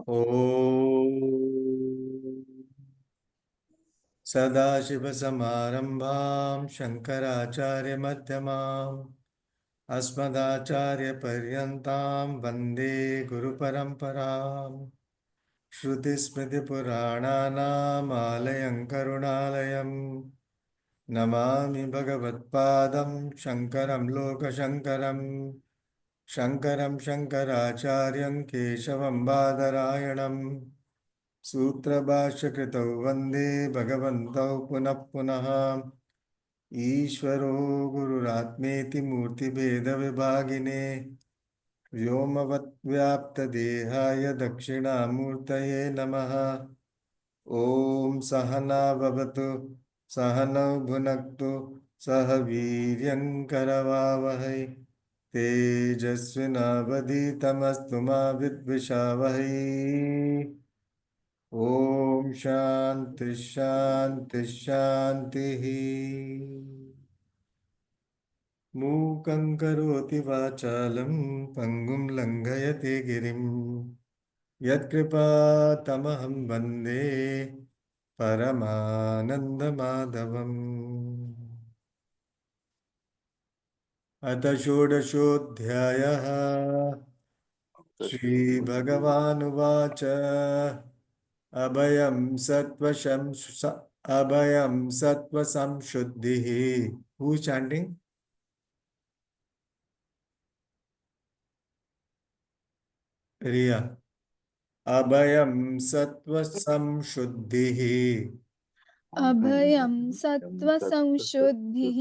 ॐ सदाशिवसमारम्भां शङ्कराचार्यमध्यमाम् अस्मदाचार्यपर्यन्तां वन्दे गुरुपरम्पराम् श्रुतिस्मृतिपुराणानाम् आलयं करुणालयं नमामि भगवत्पादं शङ्करं लोकशङ्करम् शङ्करं शङ्कराचार्यं केशवं बादरायणम् सूत्रभाष्यकृतौ वन्दे भगवन्तौ पुनः पुनः ईश्वरो गुरुरात्मेति मूर्तिभेदविभागिने व्योमवद्व्याप्तदेहाय दक्षिणामूर्तये नमः। ॐ सहना भवतु सहनौ भुनक्तु सह वीर्यङ्करवावहै तेजस्विनावधीतमस्तु मा विद्विषावहै। ओम शांति शांति शांति। मूकं करोति वाचालं पंगुं लंघयते गिरिं यत्कृपातमहं वन्दे परमानन्दमाधवम्। अथ षोडशोऽध्यायः। श्रीभगवानुवाच अभयं सत्त्वसंशुद्धिः। Who is chanting? Riya. अभयं सत्त्वसंशुद्धिः। अभयं सत्त्वसंशुद्धिः।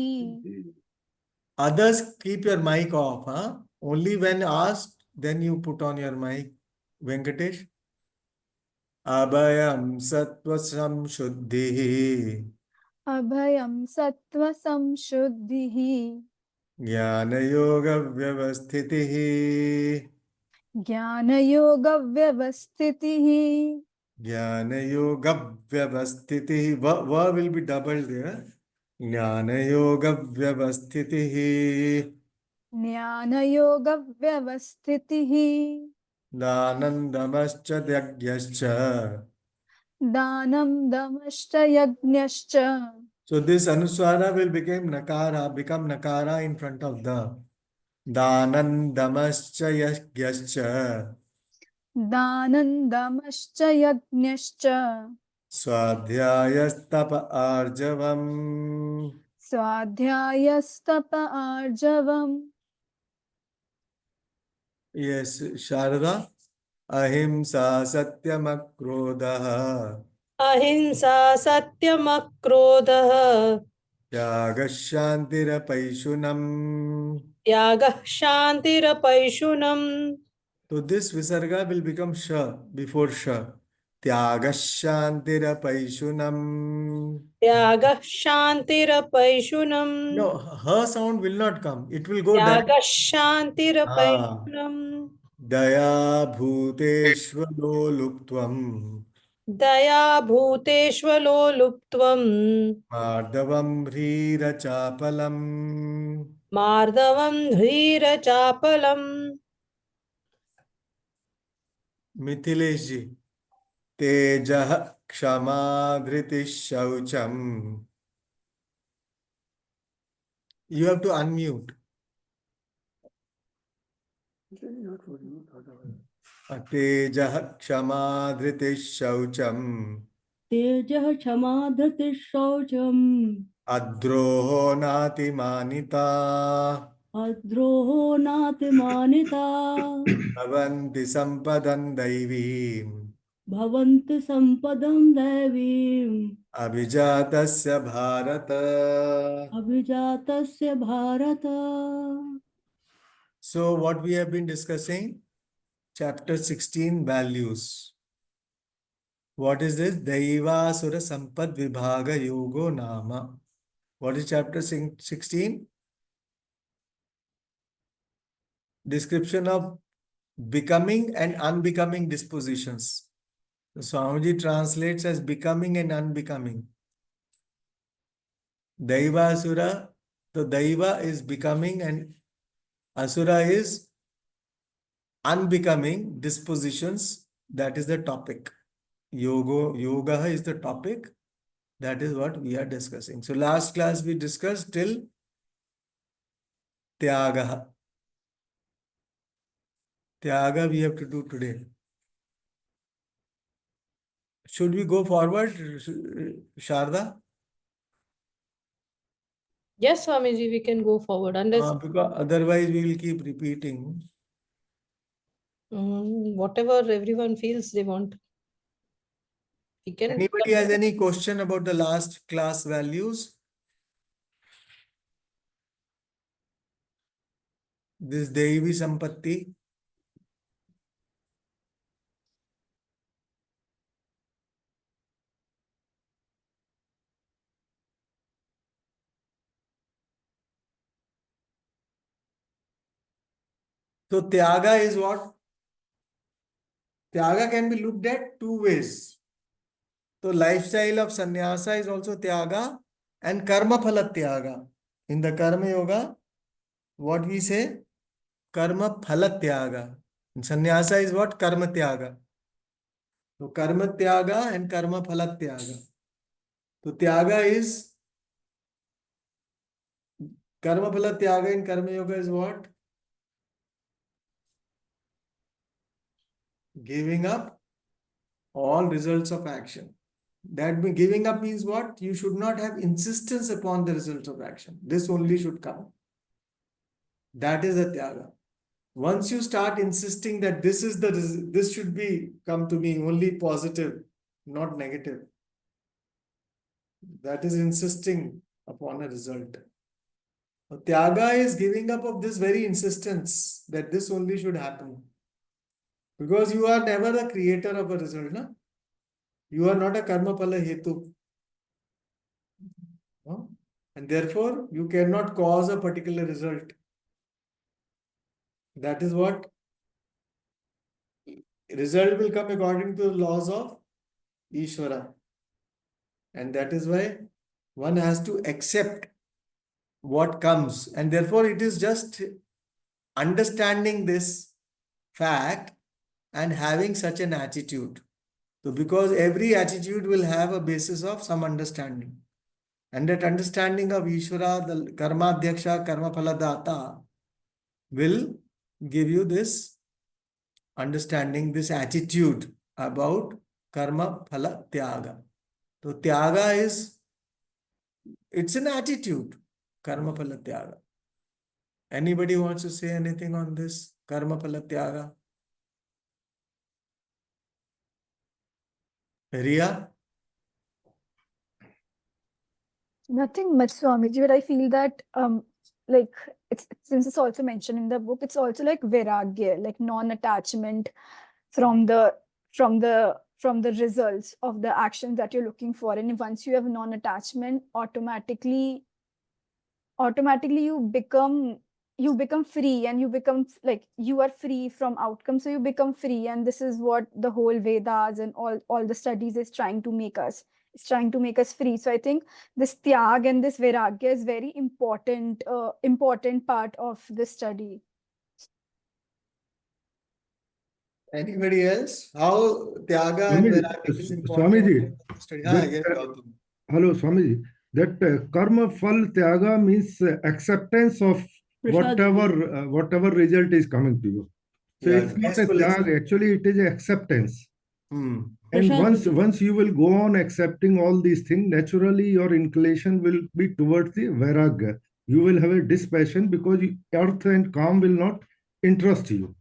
Others keep your mic off, huh? Only when asked, then you put on your mic. Venkatesh. अभयं सत्त्वसंशुद्धिः। अभयं सत्त्वसंशुद्धिः। ज्ञानयोगव्यवस्थितिः। ज्ञानयोगव्यवस्थितिः। ज्ञानयोगव्यवस्थितिः. V will be doubled there. ज्ञानयोगव्यवस्थितिः। ज्ञानयोगव्यवस्थितिः। दानं दमश्च यज्ञश्च। दानं दमश्च यज्ञश्च। So this anuswara will become nakara in front of the danan damascha yajnascha. दानं दमश्च यज्ञश्च। स्वाध्यायस्तप आर्जवम्। स्वाध्यायस्तप आर्जवम्। Yes, Sharada. Ahimsa satyamक्रोधः। अहिंसा सत्यमक्रोधः त्यागः शान्तिरपैशुनम्. त्यागः शान्तिरपैशुनम्. So this visarga will become sha before sha. त्यागः शान्तिरपैशुनम्. त्यागः शान्तिरपैशुनम्. No, her sound will not come. It will go direct. त्यागः Ah. शान्तिरपैशुनम्. दया भूतेष्वलोलुप्त्वम्। दया भूतेष्वलोलुप्त्वम्। मार्दवम् ह्रीरचापलम्। मार्दवम् धीरचापलम्. मिथिलेश जी। तेजः क्षमा धृतिः शौचम्. You have to unmute. तेजः क्षमा धृतिः शौचम्. तेजः क्षमा धृतिः शौचम्। अद्रोहो नातिमानिता। अद्रोहो नातिमानिता। भवन्ति सम्पदं दैवीम्। भवन्ति सम्पदं दैवीम्। अभिजातस्य Bharat. अभिजातस्य Bharat. So what we have been discussing, chapter 16, values. What is this? Daivasura Sampad Vibhaga Yogo Nama. What is chapter 16? Description of becoming and unbecoming dispositions. So Swamiji translates as becoming and unbecoming. Daivasura, the Daiva is becoming and Asura is unbecoming dispositions That is the topic. Yoga is the topic. That is what we are discussing. So last class we discussed till Tyaga. Tyaga we have to do today. Should we go forward, Sharda? Yes, Swamiji, we can go forward unless Because otherwise we will keep repeating. whatever everyone feels they want. We can. Anybody has any question about the last class values? This Devi Sampatti. So Tyaga is what? Tyaga can be looked at two ways. So lifestyle of sannyasa is also Tyaga and Karma Phala Tyaga. In the Karma Yoga, what we say? Karma Phala Tyaga. And sannyasa is what? Karma Tyaga. So Karma Tyaga and Karma Phala Tyaga. So Tyaga is Karma Phala Tyaga in Karma Yoga is what? Giving up all results of action. Giving up means what? You should not have insistence upon the results of action. This only should come. That is a Tyaga. Once you start insisting that this should be come to me only positive, not negative. That is insisting upon a result. So Tyaga is giving up of this very insistence that this only should happen. Because you are never the creator of a result, na? You are not a karma phala hetu. No? And therefore, you cannot cause a particular result. That is what result will come according to the laws of Ishvara. And that is why one has to accept what comes. And therefore, it is just understanding this fact and having such an attitude. So, because every attitude will have a basis of some understanding. And that understanding of Ishvara, the Karma Dhyaksha, Karma Phaladata, will give you this understanding, this attitude about Karma Phala Tyaga. So, Tyaga is, it's an attitude, Karma Phala Tyaga. Anybody wants to say anything on this? Karma Phala Tyaga? Riya? Nothing much, Swamiji, but I feel that like it's since it's also mentioned in the book, it's also like vairagya, like non-attachment from the results of the actions that you're looking for. And once you have non-attachment, automatically you become free, and you become like you are free from outcomes, so you become free. And this is what the whole Vedas and all the studies is trying to make us. It's trying to make us free. So I think this tyag and this vairagya is very important part of this study. Anybody else? How Tyaga and Swamiji, Vairagya is Swamiji, important? Study. that, Yes, Gautam. hello, Swamiji. That karma phal tyaga means acceptance of Prasad. whatever result is coming to you. So Yeah, it's not a graceful tyaga. Actually, it is acceptance. Hmm. And Prasad. once you will go on accepting all these things, naturally your inclination will be towards the vairagya. You will have a dispassion because earth and calm will not interest you.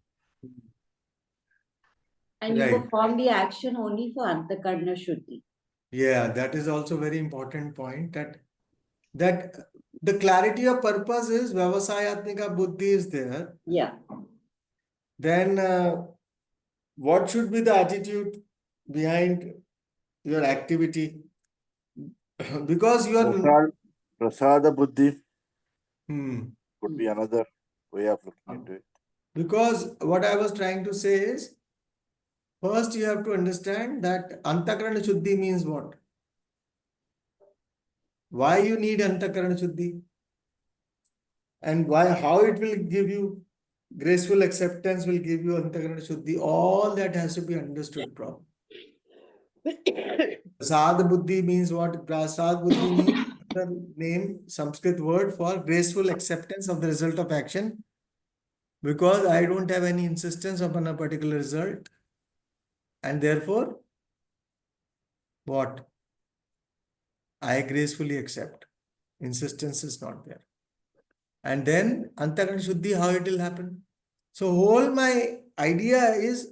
And you Right. perform the action only for Antakarna Shuddhi. Yeah, that is also very important point that the clarity of purpose is Vyavasayatmika Buddhi is there. Yeah. Then what should be the attitude behind your activity? Because you are Prasada Buddhi Hmm. could be another way of looking into it. Because what I was trying to say is, first you have to understand that Antakarana Shuddhi means what? Why you need Antakarana Shuddhi? And how it will give you? graceful acceptance will give you Antakarana Shuddhi. All that has to be understood properly. Prasad Buddhi means what? Prasad Buddhi means the name, Sanskrit word for graceful acceptance of the result of action. Because I don't have any insistence upon a particular result. And therefore, what? I gracefully accept. Insistence is not there. And then Antakarana Shuddhi, how it will happen? So whole my idea is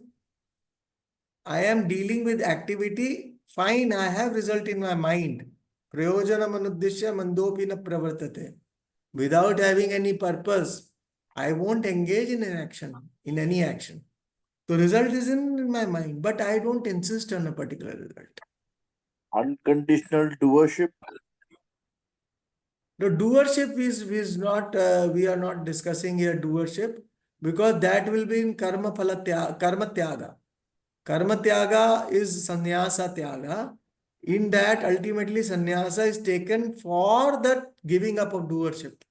I am dealing with activity. Fine, I have result in my mind. Prayojanam anuddishya mandopina pravartate. Without having any purpose, I won't engage in an action, in any action. The result is in my mind, but I don't insist on a particular result. Unconditional doership. The doership is not, we are not discussing here doership, because that will be in karma phala tyaga, karma tyaga. Karma tyaga is sannyasa tyaga. In that, ultimately, sannyasa is taken for the giving up of doership.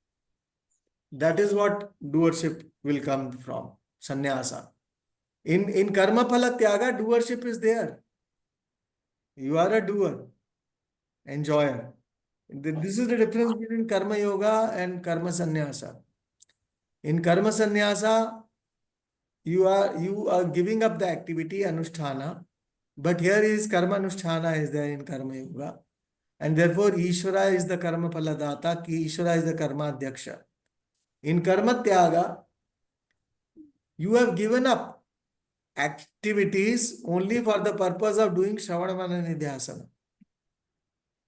That is what doership will come from, sannyasa. In karma phala tyaga, doership is there. You are a doer, enjoyer. This is the difference between karma yoga and karma sannyasa. In karma sannyasa, you are giving up the activity anusthana, but here is karma anusthana is there in karma yoga, and therefore Ishvara is the karma phaladata, Ishvara is the karma adhyaksha. In karma tyaga, you have given up activities only for the purpose of doing Shravana Manana Nidhyasana.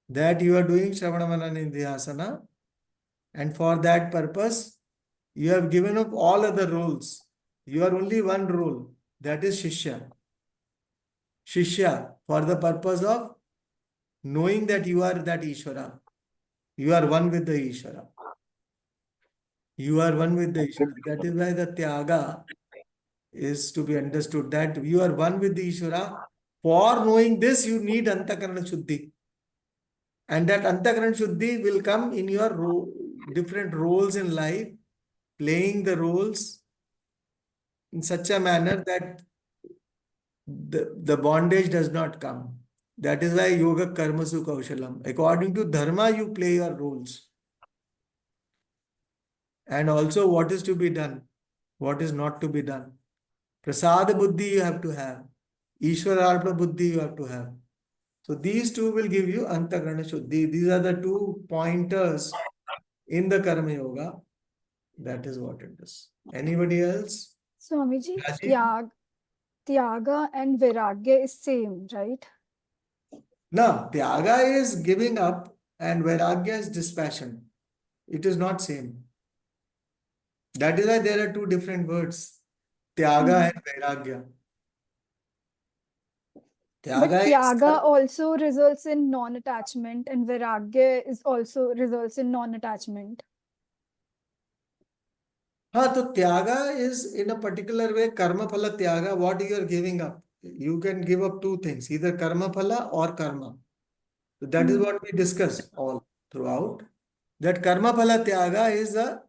That you are doing Shravana Manana Nidhyasana, and for that purpose, you have given up all other roles. You are only one role, that is Shishya. Shishya, for the purpose of knowing that you are that Ishvara. You are one with the Ishvara. You are one with the Ishvara. That is why the Tyaga is to be understood, that you are one with the Ishvara. For knowing this, you need Antakarana Shuddhi. And that Antakarana Shuddhi will come in your different roles in life, playing the roles in such a manner that the bondage does not come. That is why yoga karmasu kaushalam. According to dharma, you play your roles. And also what is to be done, what is not to be done. Prasad buddhi you have to have. Ishwararpa buddhi you have to have. So these two will give you antakarana shuddhi. These are the 2 pointers in the karma yoga. That is what it is. Anybody else? Swamiji, Rajiv? tyaga and viragya is same, right? No, tyaga is giving up and vairagya is dispassion. It is not same. That is why there are 2 different words. Tyaga and vairagya. But Tyaga is tyaga also results in non-attachment, and viragya is also results in non-attachment. so tyaga is in a particular way karma phala tyaga, what you are giving up. You can give up 2 things, either karma phala or karma. So that is what we discuss all throughout. That karma phala tyaga is a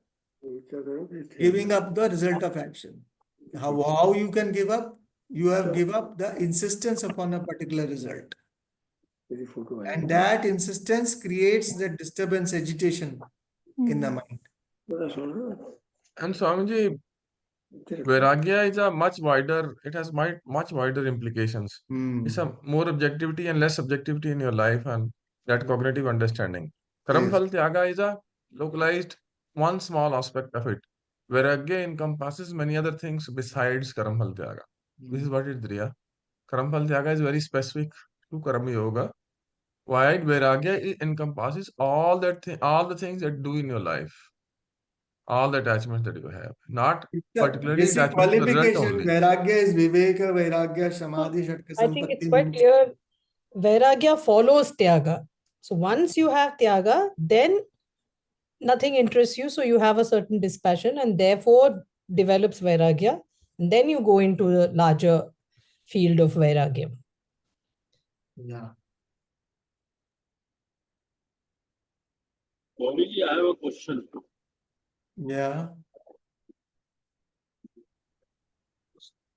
giving up the result of action. How you can give up? You have give up the insistence upon a particular result. And that insistence creates the disturbance, agitation in the mind. And Swamiji, Vairagya is a much wider, it has much wider implications. It's a more objectivity and less subjectivity in your life and that cognitive understanding. Karam Yes. Phal Tyaga is a localized one small aspect of it. Vairagya encompasses many other things besides Karam Phal Tyaga. This is what it is, Riya. Karam Phal Tyaga is very specific to Karma Yoga. While Vairagya encompasses all the things that do in your life, all the attachments that you have, not It's a particularly basic attachment to the result qualification. only. Vairagya is Viveka, Vairagya, So Samadhi, Shatka I think it's Sampatti quite means. clear. Vairagya follows tyaga. So once you have tyaga, then nothing interests you. So you have a certain dispassion and therefore develops vairagya. And then you go into the larger field of vairagya. Yeah. Swamiji, I have a question. Yeah.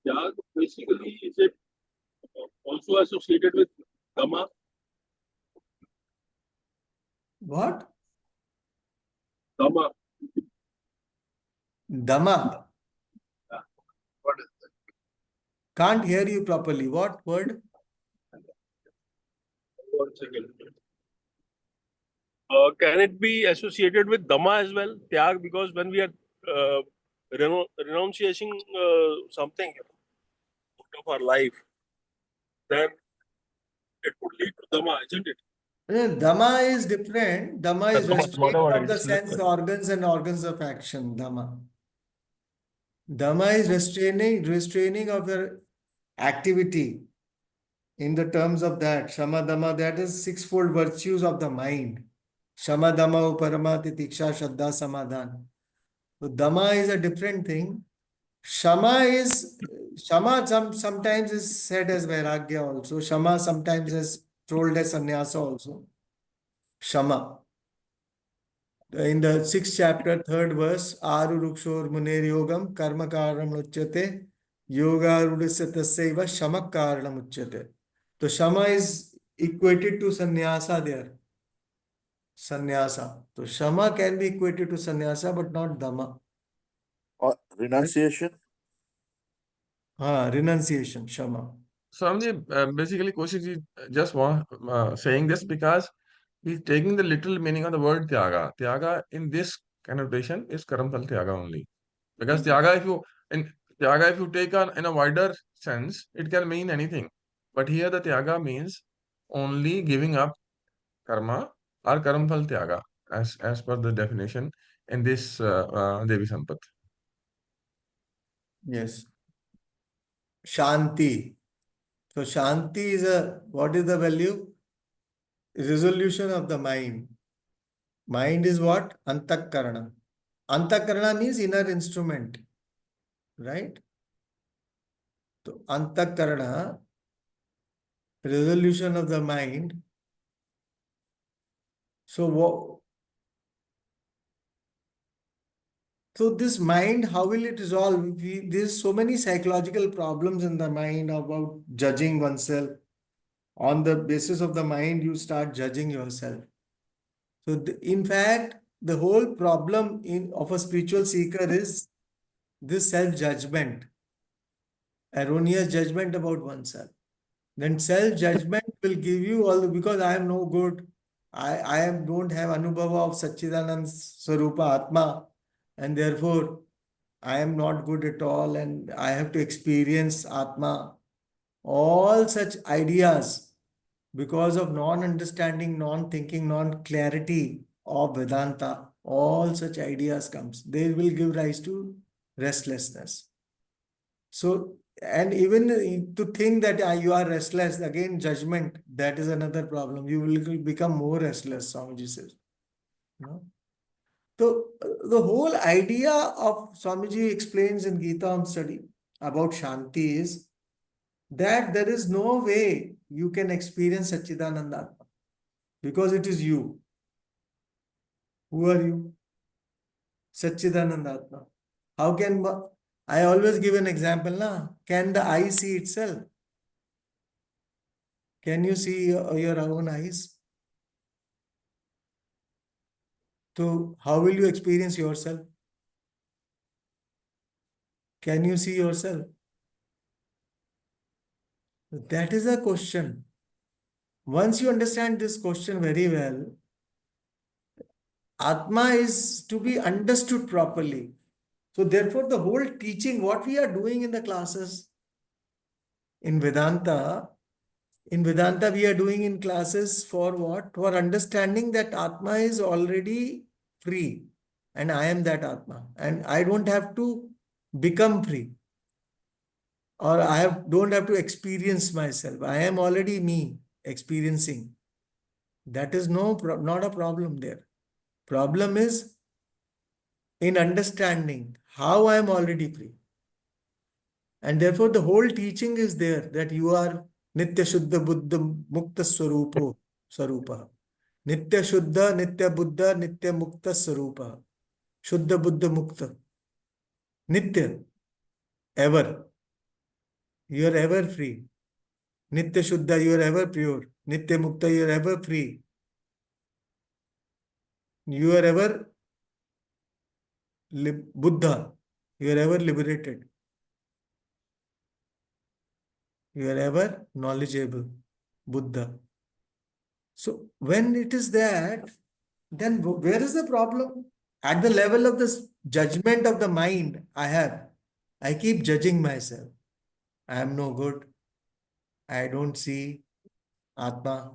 Tyag basically is it also associated with Dhamma? What? Dhamma. Dhamma. What is that? Can't hear you properly. What word? 1 second. Can it be associated with Dhamma as well? Tyag, because when we are renunciating something out of our life, then it would lead to Dhamma, isn't it? Dhamma is different. Dhamma is restraint whatever of it the is. sense organs and organs of action. Dhamma. Dhamma is restraining of your activity in the terms of that. Shama Dhamma, that is sixfold virtues of the mind. Shama Dhamma Uparama Titiksha Shraddha Samadhan. So Dhamma is a different thing. Shama sometimes is said as Vairagya also. Shama sometimes is told as Sannyasa also. Shama. In the 6th chapter, 3rd verse, Aru Rukshor Muner Yogam Karma Karanam Uchyate Yoga Rudasya Tasyaiva Shama Karanam Uchyate. So Shama is equated to Sannyasa there. Sannyasa. So Shama can be equated to Sannyasa but not Dhamma. Or renunciation. Renunciation, Shama. Swamiji, basically, Kaushik ji just saying this because he's taking the literal meaning of the word Tyaga. Tyaga in this connotation is Karamphal Tyaga only. Because Tyaga, if you take in a wider sense, it can mean anything. But here the Tyaga means only giving up karma or Karamphal Tyaga as per the definition in this Devi Sampat. Yes. Shanti. So Shanti is what is the value? Resolution of the mind. Mind is what? Antakarana. Antakarana means inner instrument. Right? So Antakarana, resolution of the mind. So this mind, how will it resolve? There's so many psychological problems in the mind about judging oneself. On the basis of the mind, you start judging yourself. So in fact, the whole problem of a spiritual seeker is this self-judgment, erroneous judgment about oneself. Then self-judgment will give you because I am no good. I don't have anubhava of Satchidanand Swarupa Atma, and therefore I am not good at all, and I have to experience Atma. All such ideas, because of non-understanding, non-thinking, non-clarity of Vedanta, all such ideas comes. They will give rise to restlessness. So, and even to think that you are restless, again, judgment, that is another problem. You will become more restless, Swamiji says. No? So, the whole idea of Swamiji explains in Gita on study about Shanti is that there is no way you can experience Satchidananda Atma because it is you. Who are you? Satchidananda Atma. How can I always give an example? Can the eye see itself? Can you see your own eyes? So how will you experience yourself? Can you see yourself? That is a question. Once you understand this question very well, Atma is to be understood properly. So therefore, the whole teaching, what we are doing in the classes in Vedanta, we are doing in classes for what? For understanding that Atma is already free and I am that Atma and I don't have to become free or don't have to experience myself. I am already me experiencing. That is not a problem there. Problem is in understanding how I am already free. And therefore the whole teaching is there that you are Nitya Shuddha Buddha Mukta Swarupa. Nitya Shuddha, Nitya Buddha, Nitya Mukta Swarupa. Shuddha Buddha Mukta. Nitya. Ever. you are ever free. Nitya Shuddha, you are ever pure. Nitya Mukta, you are ever free. You are ever Buddha, you are ever liberated. You are ever knowledgeable, Buddha. So when it is that, then where is the problem? At the level of this judgment of the mind I keep judging myself. I am no good. I don't see Atma.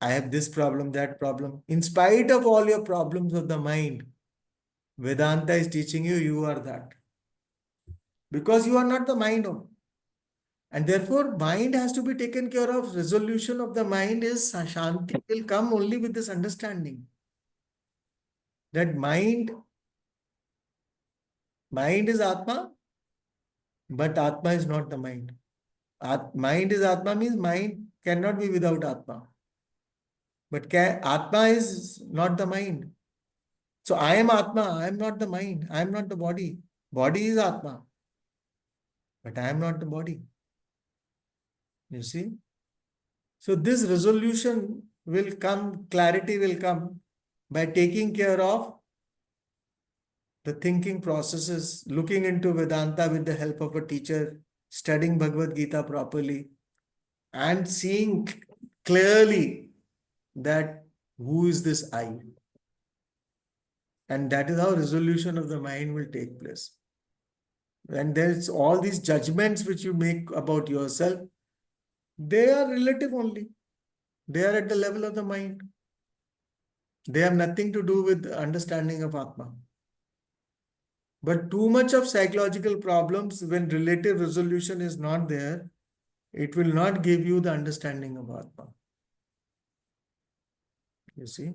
I have this problem, that problem. In spite of all your problems of the mind, Vedanta is teaching you, you are that. Because you are not the mind. And therefore, mind has to be taken care of. Resolution of the mind is Shanti will come only with this understanding. That mind is Atma, but Atma is not the mind. Mind is Atma means mind cannot be without Atma. But Atma is not the mind. So I am Atma, I am not the mind, I am not the body. Body is Atma, but I am not the body. You see? So this resolution will come, clarity will come by taking care of the thinking processes, looking into Vedanta with the help of a teacher, studying Bhagavad Gita properly, and seeing clearly that who is this I? And that is how resolution of the mind will take place. And there's all these judgments which you make about yourself, they are relative only. They are at the level of the mind. They have nothing to do with the understanding of Atma. But too much of psychological problems, when relative resolution is not there, it will not give you the understanding of Atma. You see?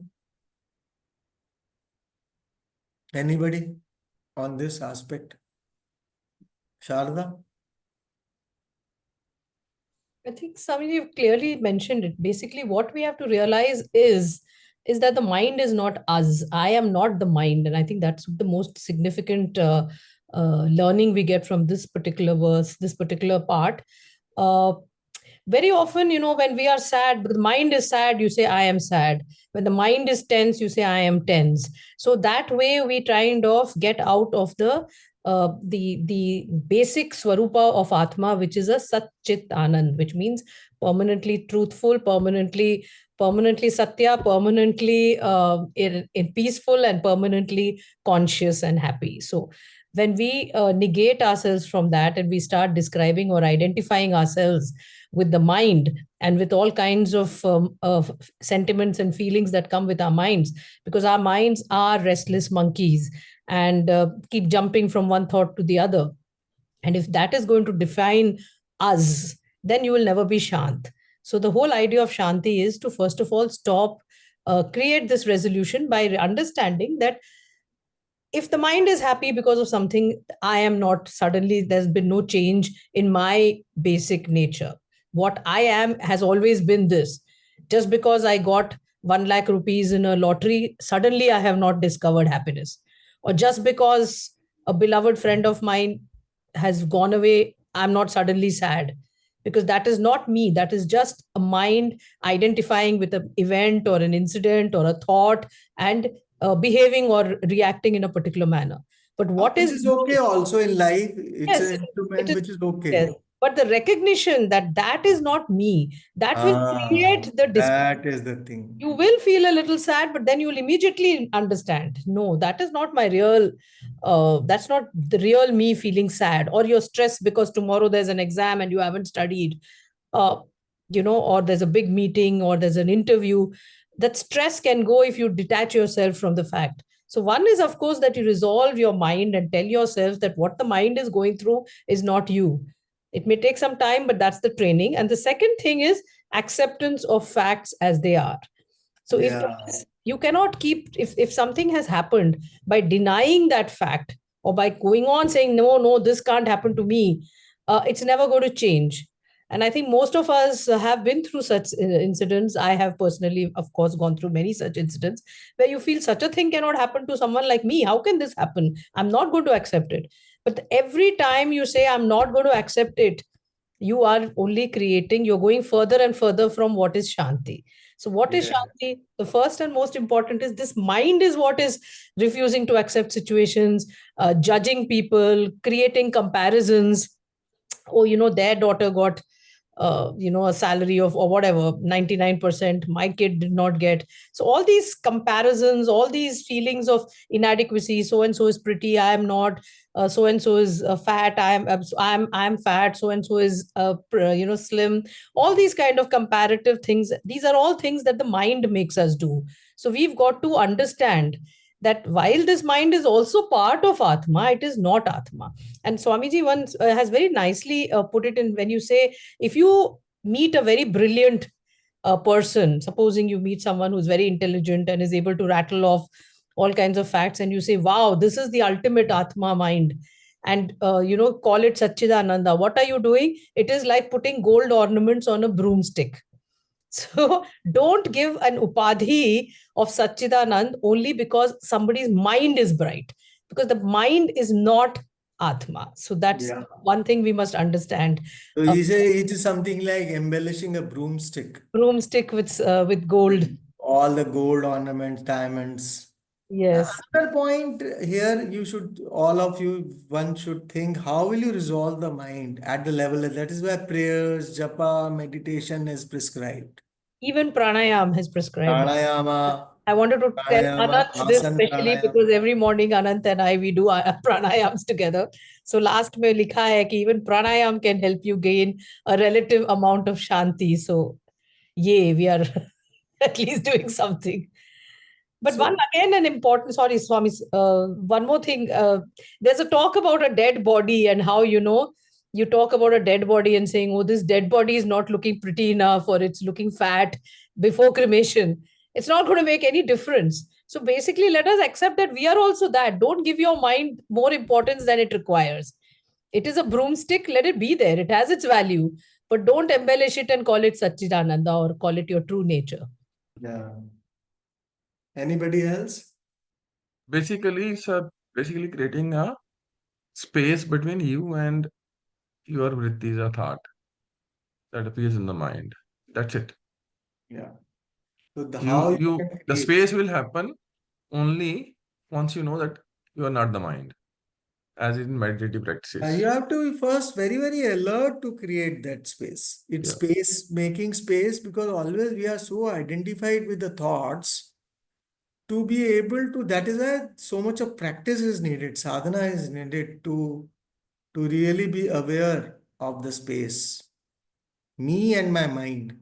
Anybody on this aspect? Sharda? I think Swami, you've clearly mentioned it. Basically, what we have to realize is that the mind is not us. I am not the mind, and I think that's the most significant learning we get from this particular verse, this particular part. Very often, when we are sad, but the mind is sad, you say, I am sad. When the mind is tense, you say, I am tense. So that way we kind of get out of the basic swarupa of Atma, which is a Sat Chit Anand, which means permanently truthful, permanently Satya, permanently in peaceful, and permanently conscious and happy. So when we negate ourselves from that and we start describing or identifying ourselves with the mind and with all kinds of sentiments and feelings that come with our minds, because our minds are restless monkeys and keep jumping from one thought to the other. And if that is going to define us, then you will never be Shant. So the whole idea of Shanti is to, first of all, create this resolution by understanding that if the mind is happy because of something, I am not, suddenly there's been no change in my basic nature. What I am has always been this. Just because I got 1 lakh rupees in a lottery, suddenly I have not discovered happiness. Or just because a beloved friend of mine has gone away, I'm not suddenly sad. Because that is not me. That is just a mind identifying with an event or an incident or a thought and behaving or reacting in a particular manner. But what Which is okay also in life. It's yes, an instrument it is, which is okay. yes. But the recognition that that is not me, that will create the that is the thing. You will feel a little sad, but then you'll immediately understand, no, that is not my real, that's not the real me feeling sad. Or you're stressed because tomorrow there's an exam and you haven't studied, uh, or there's a big meeting or there's an interview. That stress can go if you detach yourself from the fact. So one is, of course, that you resolve your mind and tell yourself that what the mind is going through is not you. It may take some time, but that's the training. And the second thing is acceptance of facts as they are. So if you cannot keep, if something has happened, by denying that fact or by going on saying, no, this can't happen to me, it's never going to change. And I think most of us have been through such incidents. I have personally, of course, gone through many such incidents where you feel such a thing cannot happen to someone like me. How can this happen? I'm not going to accept it. But every time you say, I'm not going to accept it, you are only creating, you're going further and further from what is Shanti. So, what is Yeah. Shanti? The first and most important is this mind is what is refusing to accept situations, judging people, creating comparisons. Oh, their daughter got a salary of or whatever 99%, my kid did not get. So all these comparisons, all these feelings of inadequacy, so and so is pretty, I am not, so and so is fat, I'm fat, so and so is slim. All these kind of comparative things, these are all things that the mind makes us do. So we've got to understand that while this mind is also part of Atma, it is not Atma. And Swamiji once has very nicely put it in when you say, if you meet a very brilliant person, supposing you meet someone who's very intelligent and is able to rattle off all kinds of facts, and you say, wow, this is the ultimate Atma mind, and call it Satchidananda, what are you doing? It is like putting gold ornaments on a broomstick. So don't give an upadhi of Satchidanand only because somebody's mind is bright, because the mind is not Atma. So that's Yeah. one thing we must understand. So he say it is something like embellishing a broomstick. Broomstick with gold. All the gold ornaments, diamonds. Yes. Another point here, all of you, one should think, how will you resolve the mind at the level that is where prayers, japa, meditation is prescribed. Even pranayam is prescribed. Pranayama, I wanted to tell pranayama, Anant this asana specially pranayama. because every morning Anant and I, we do pranayams together. So last mein likha hai ki even pranayam can help you gain a relative amount of shanti. So yeah, we are at least doing something. But So- an important, sorry, Swami, one more thing. There's a talk about a dead body and how, you talk about a dead body and saying, oh, this dead body is not looking pretty enough or it's looking fat before cremation. It's not going to make any difference. So basically, let us accept that we are also that. Don't give your mind more importance than it requires. It is a broomstick, let it be there. It has its value. But don't embellish it and call it Satchidananda or call it your true nature. Yeah. Anybody else? Basically, it's basically creating a space between you and your vrittis or thought that appears in the mind. That's it. Yeah. So how you can The create. space will happen only once you know that you are not the mind, as in meditative practices. You have to be first very, very alert to create that space. It's Yeah. making space, because always we are so identified with the thoughts to be able to, that is why so much of practice is needed, sadhana is needed to really be aware of the space. Me and my mind.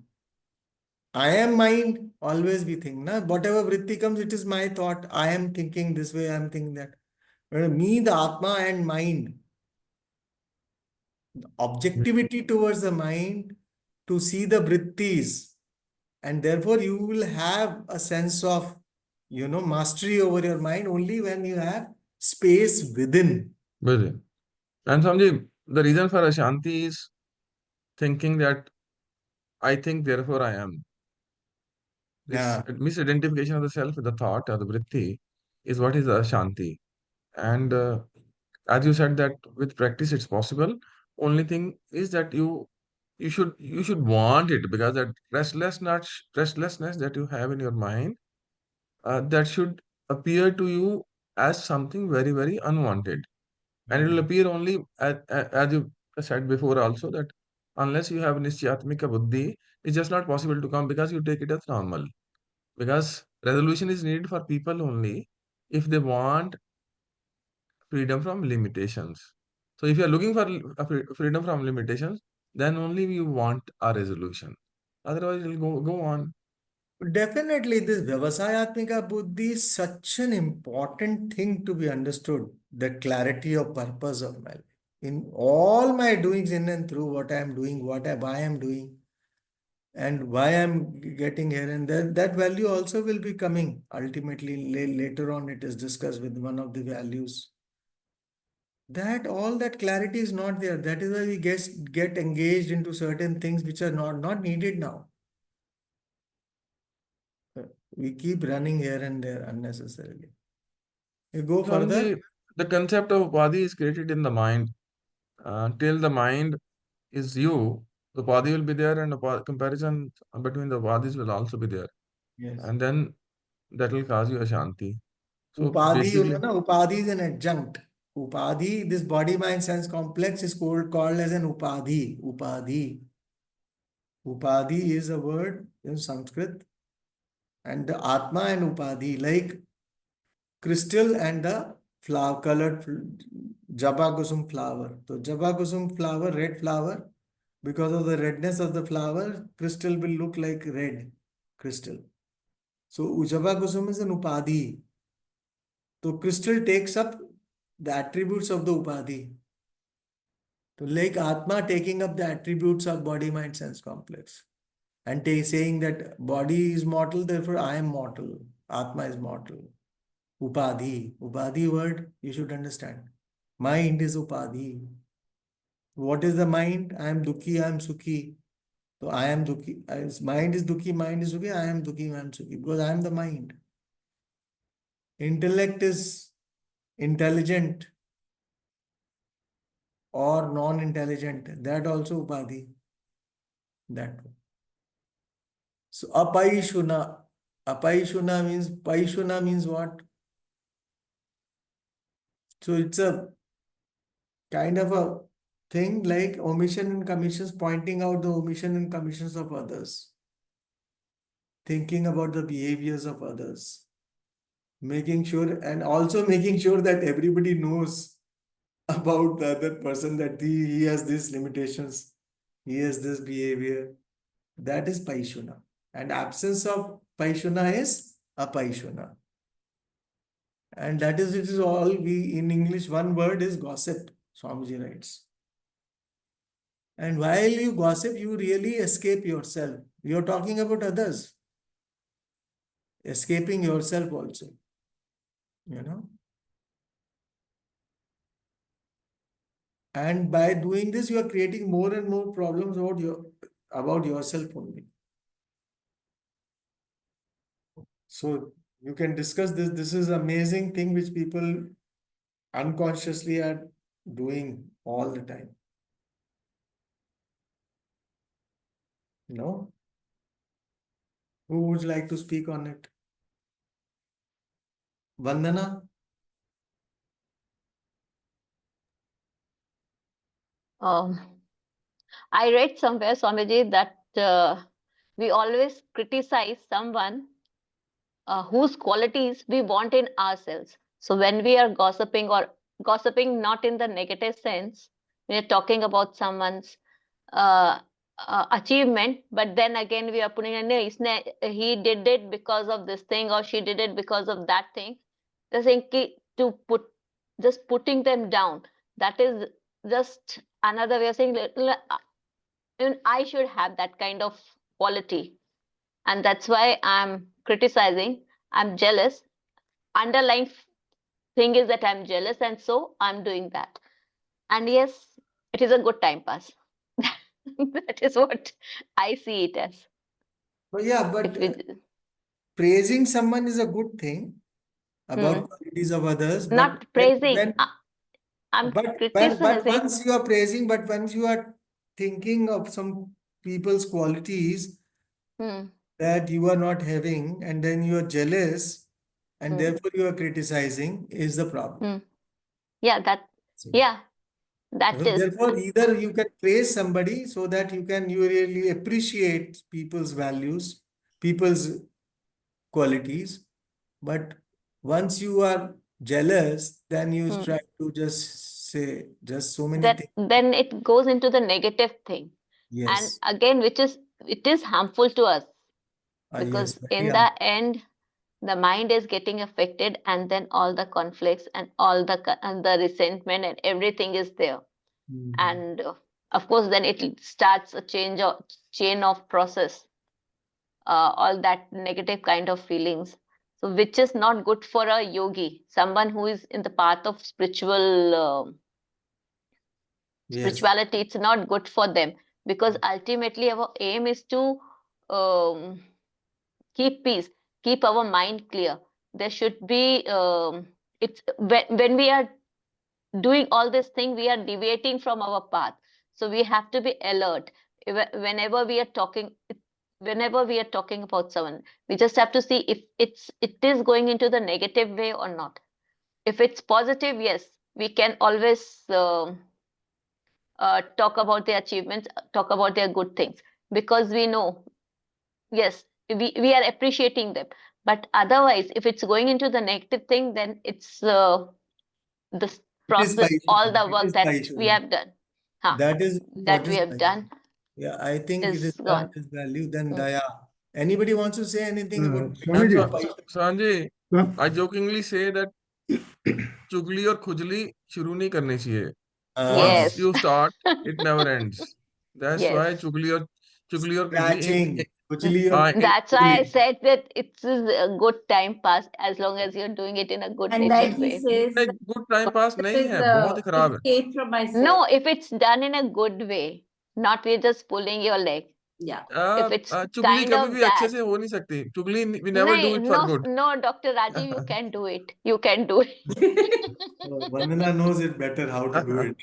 I am mind, always we think, na? Whatever vritti comes, it is my thought. I am thinking this way, I am thinking that. But me, the Atma and mind, objectivity towards the mind to see the vrittis, and therefore you will have a sense of mastery over your mind only when you have space within. Very. And Samji, the reason for Ashanti is thinking that I think, therefore I am. This misidentification of the self with the thought or the vritti is what is Ashanti. And as you said that with practice it's possible. Only thing is that you should want it, because that restlessness that you have in your mind, that should appear to you as something very, very unwanted. And it will appear only as you said before also, that unless you have nischyatmika buddhi, it's just not possible to come because you take it as normal. Because resolution is needed for people only if they want freedom from limitations. So if you are looking for freedom from limitations, then only you want a resolution. Otherwise, it will go on. Definitely, this Vyavasayatmika Buddhi is such an important thing to be understood, the clarity of purpose of my life. In all my doings, in and through what I am doing, why I am doing, and why I'm getting here and there, that value also will be coming. Ultimately, later on, it is discussed with one of the values. That all that clarity is not there. That is why we get engaged into certain things which are not needed now. We keep running here and there unnecessarily. You go further. the concept of upadhi is created in the mind. Till the mind is you, the upadhi will be there, and comparison between the upadhis will also be there. Yes. And then that will cause you Ashanti. So Upadhi, you know, basically, na, Upadhi is an adjunct. Upadhi, this body mind sense complex is called as an Upadhi. Upadhi. Upadhi is a word in Sanskrit. And the Atma and Upadhi, like crystal and the flower colored Jaba Kusum flower. So Jaba Kusum flower, red flower, because of the redness of the flower, crystal will look like red crystal. So Ujaba Kusum is an Upadhi. So crystal takes up the attributes of the Upadhi. So like Atma taking up the attributes of body, mind, sense complex. And saying that body is mortal, therefore I am mortal. Atma is mortal. Upadhi. Upadhi word you should understand. Mind is Upadhi. What is the mind? I am Dukhi, I am Sukhi. So I am Dukhi. Mind is Dukhi, mind is Sukhi. I am Dukhi, I am Sukhi. Because I am the mind. Intellect is intelligent or non-intelligent. That also Upadhi. That one. So Apaishuna. Paishuna means what? So it's a kind of a thing like omission and commissions, pointing out the omission and commissions of others, thinking about the behaviors of others, making sure, and also making sure that everybody knows about the other person, that he has these limitations, he has this behavior. That is Paishuna. And absence of Paishuna is Apaishuna. And that is, it is all we in English, one word is gossip, Swamiji writes. And while you gossip, you really escape yourself. You're talking about others, escaping yourself also, you know. And by doing this, you are creating more and more problems about yourself only. So you can discuss this. This is amazing thing which people unconsciously are doing all the time. No? Who would like to speak on it? Vandana? I read somewhere, Swamiji, that we always criticize someone whose qualities we want in ourselves. So when we are gossiping, or gossiping not in the negative sense, we are talking about someone's uh, achievement, but then again we are putting a no, he did it because of this thing, or she did it because of that thing. The thing to put, just putting them down. That is just another way of saying, even I should have that kind of quality, and that's why I'm criticizing. I'm jealous. Underlying thing is that I'm jealous, and so I'm doing that. And yes, it is a good time pass. That is what I see it as. But yeah, If but we, praising someone is a good thing about hmm, qualities of others. But not praising, when I'm but criticizing. once you are praising, but once you are thinking of some people's qualities Hmm, that you are not having, and then you are jealous, and hmm, therefore you are criticizing, is the problem. hmm. Yeah, that, So yeah, that is. therefore, either you can praise somebody so that you really appreciate people's values, people's qualities. But once you are jealous, then you Hmm. try to just say just so many That things. then it goes into the negative thing, and Yes. again, which is, it is harmful to us, Yes. because Very in the end the mind is getting affected, and then all the conflicts and all and the resentment and everything is there. And of course then it starts a chain of process, all that negative kind of feelings, so which is not good for a yogi, someone who is in the path of Yes. spirituality. It's not good for them, because ultimately our aim is to um, keep peace, keep our mind clear. There should be, it's when we are doing all this thing, we are deviating from our path. So we have to be alert. Whenever we are talking, about someone, we just have to see if it is going into the negative way or not. If it's positive, yes, we can always talk about their achievements, talk about their good things, because we know, yes, we are appreciating them. But otherwise, if it's going into the negative thing, then it's this It is process, all the It work is that Vaishnavi. we have done, That is that what we is have Vaishnavi. done, Yeah, I think it is is gone. this value, then Daya. Anybody wants to say anything about Swamiji. Sanjay, Swam- I jokingly say that चुगली और खुजली शुरू नहीं करनी चाहिए. Once Yes. you start, it never ends. That's why Yes. चुगली और खुजली Scratching, खुजली और That's why I खुजली. said that it's a good time pass as long as you're doing it in a good And like natured he way. says, नहीं, good time pass नहीं is है, बहुत ही खराब है. escape from myself. No, if it's done in a good way, not we're just pulling your leg. Yeah. If it's चुगली kind कभी of भी अच्छे that. से हो नहीं सकती. चुगली we never do it for No, good. no, Dr. Rajiv, you can do it. You can do it. Vandana knows it better how to do it.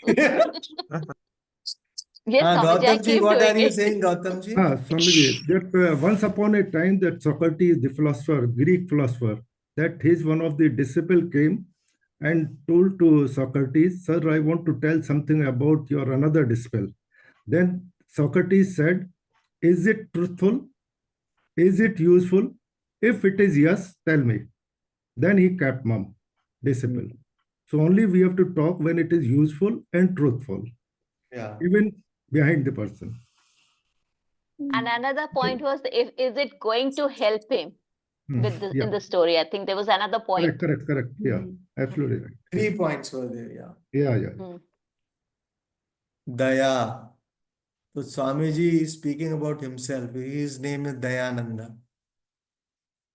Yes, Swamiji, I Gautam ji, keep what are doing you it. saying, Gautam ji? Swamiji, that once upon a time that Socrates, the philosopher, Greek philosopher, that his one of the disciple came and told to Socrates, "Sir, I want to tell something about your another disciple." Then Socrates said, "Is it truthful? Is it useful? If it is yes, tell me." Then he kept mum, disciple. So only we have to talk when it is useful and truthful, Yeah. even behind the person. And another point was, is it going to help him with this Yeah. in the story? I think there was another point. Correct. Yeah, absolutely right. 3 points were there, yeah. Yeah. Hmm. Daya. So Swamiji is speaking about himself. His name is Dayananda.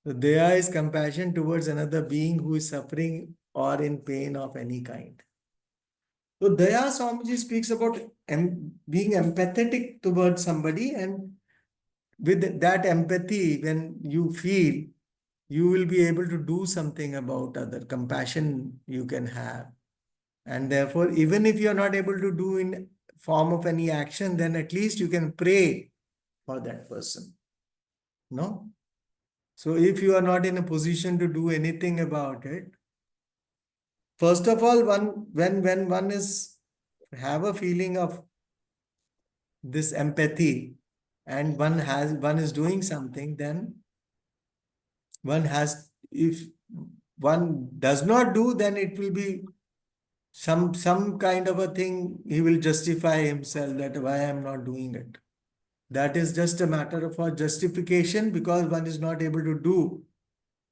So Daya is compassion towards another being who is suffering or in pain of any kind. So Daya, Swamiji speaks about being empathetic towards somebody, and with that empathy, when you feel, you will be able to do something about other. Compassion you can have. And therefore, even if you are not able to do in form of any action, then at least you can pray for that person. No? So if you are not in a position to do anything about it, first of all, when one is have a feeling of this empathy and one is doing something, then one has, if one does not do, then it will be some kind of a thing. He will justify himself that why I am not doing it. That is just a matter of a justification because one is not able to do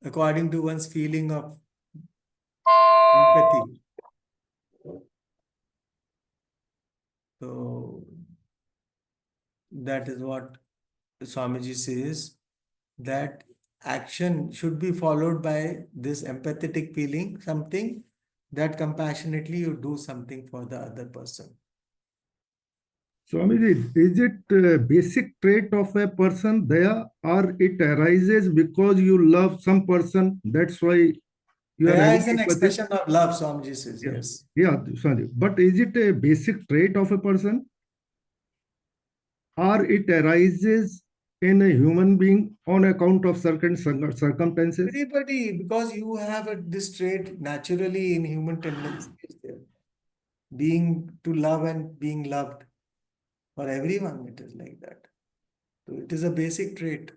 according to one's feeling of empathy. So that is what Swamiji says, that action should be followed by this empathetic feeling, something that compassionately you do something for the other person. Swamiji, is it a basic trait of a person there, or it arises because you love some person? That's why you are Daya having is an empathy? expression of love, Swamiji says, yes. Yeah, Swamiji. But is it a basic trait of a person, or it arises in a human being on account of certain circumstances? Everybody, because you have this trait naturally in human tendency is there. Being to love and being loved. For everyone, it is like that. So it is a basic trait.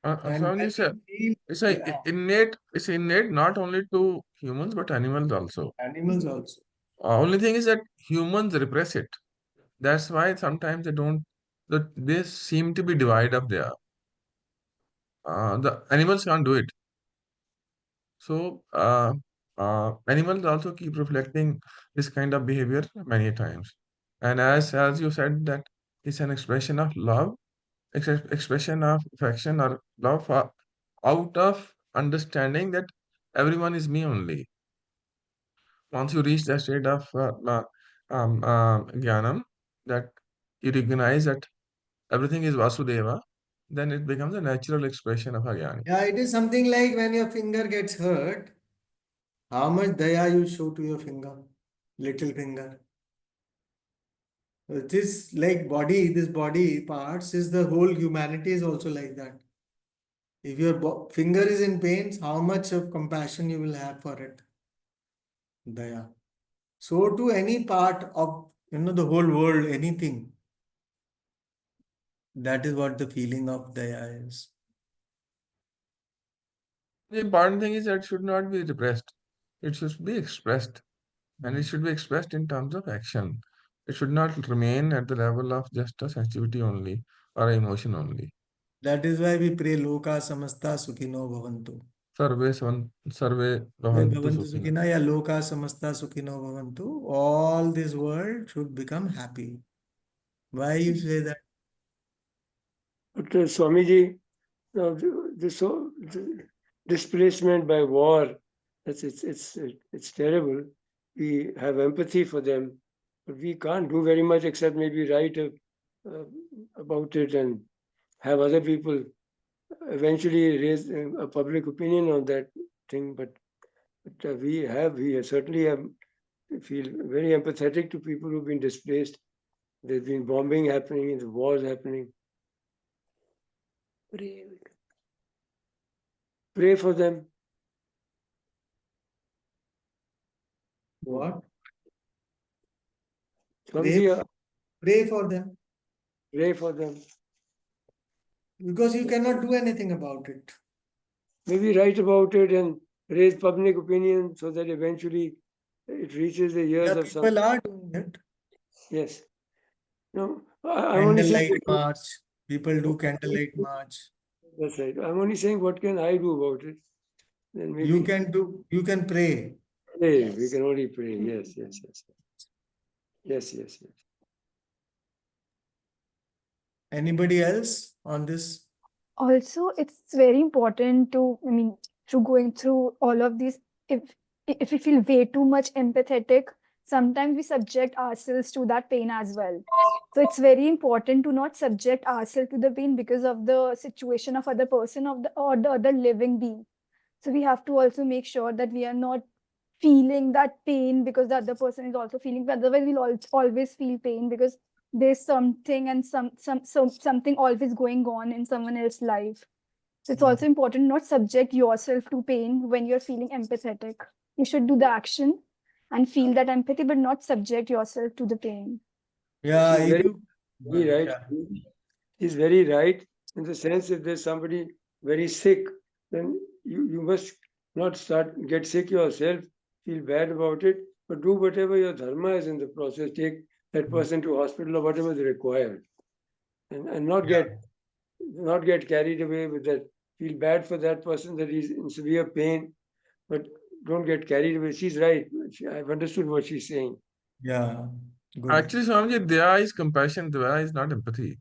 And Sanjay when said, we feel, it's innate not only to humans but animals also. animals also. Only thing is that humans repress it. That's why sometimes they seem to be divided up there. The animals can't do it. So animals also keep reflecting this kind of behavior many times. And as you said that it's an expression of love, expression of affection or love out of understanding that everyone is me only. Once you reach the state of jnanam, that you recognize that everything is Vasudeva, then it becomes a natural expression of a jnani. Yeah, it is something like when your finger gets hurt, How much daya you show to your finger, little finger. This like body, this body parts is the whole humanity is also like that. If your finger is in pain, how much of compassion you will have for it? Daya. So to any part of the whole world, anything. That is what the feeling of daya is. The important thing is that it should not be repressed. It should be expressed. And it should be expressed in terms of action. It should not remain at the level of just a sensitivity only or emotion only. That is why we pray Loka Samasta Sukhino Bhavantu. Sarve Bhavantu Bhavantu Sukhina. Sukhina ya Loka Samasta Sukhino Bhavantu. All this world should become happy. Why you say that? But Swamiji, the displacement by war, it's terrible. We have empathy for them, but we can't do very much except maybe write about it and have other people eventually raise a public opinion on that thing. But we certainly feel very empathetic to people who've been displaced. There's been bombing happening, the wars happening. Pray for them. What? Swamiji, Pray for them. pray for them. Because you cannot do anything about it. Maybe write about it and raise public opinion so that eventually it reaches the ears of some. People are doing it. Yes. No, I'm only saying. Candlelight march. People do candlelight march. That's right. I'm only saying, what can I do about it? Then maybe You can pray. pray. We can only pray. Yes. Anybody else on this? Also, it's very important to, through going through all of these, if we feel way too much empathetic, sometimes we subject ourselves to that pain as well. So it's very important to not subject ourselves to the pain because of the situation of other person or the other living being. So we have to also make sure that we are not feeling that pain because the other person is also feeling. Otherwise, we'll always feel pain because there's something and something always going on in someone else's life. So it's also important not subject yourself to pain when you're feeling empathetic. You should do the action and feel that empathy, but not subject yourself to the pain. Yeah, He's right. He's very right in the sense if there's somebody very sick, then you must not get sick yourself, feel bad about it, but do whatever your dharma is in the process. Take that person to hospital or whatever is required, and not get carried away with that. Feel bad for that person that he's in severe pain, but don't get carried away. She's right. I've understood what she's saying. Yeah. Good. Actually, Swamiji, daya is compassion, daya is not empathy.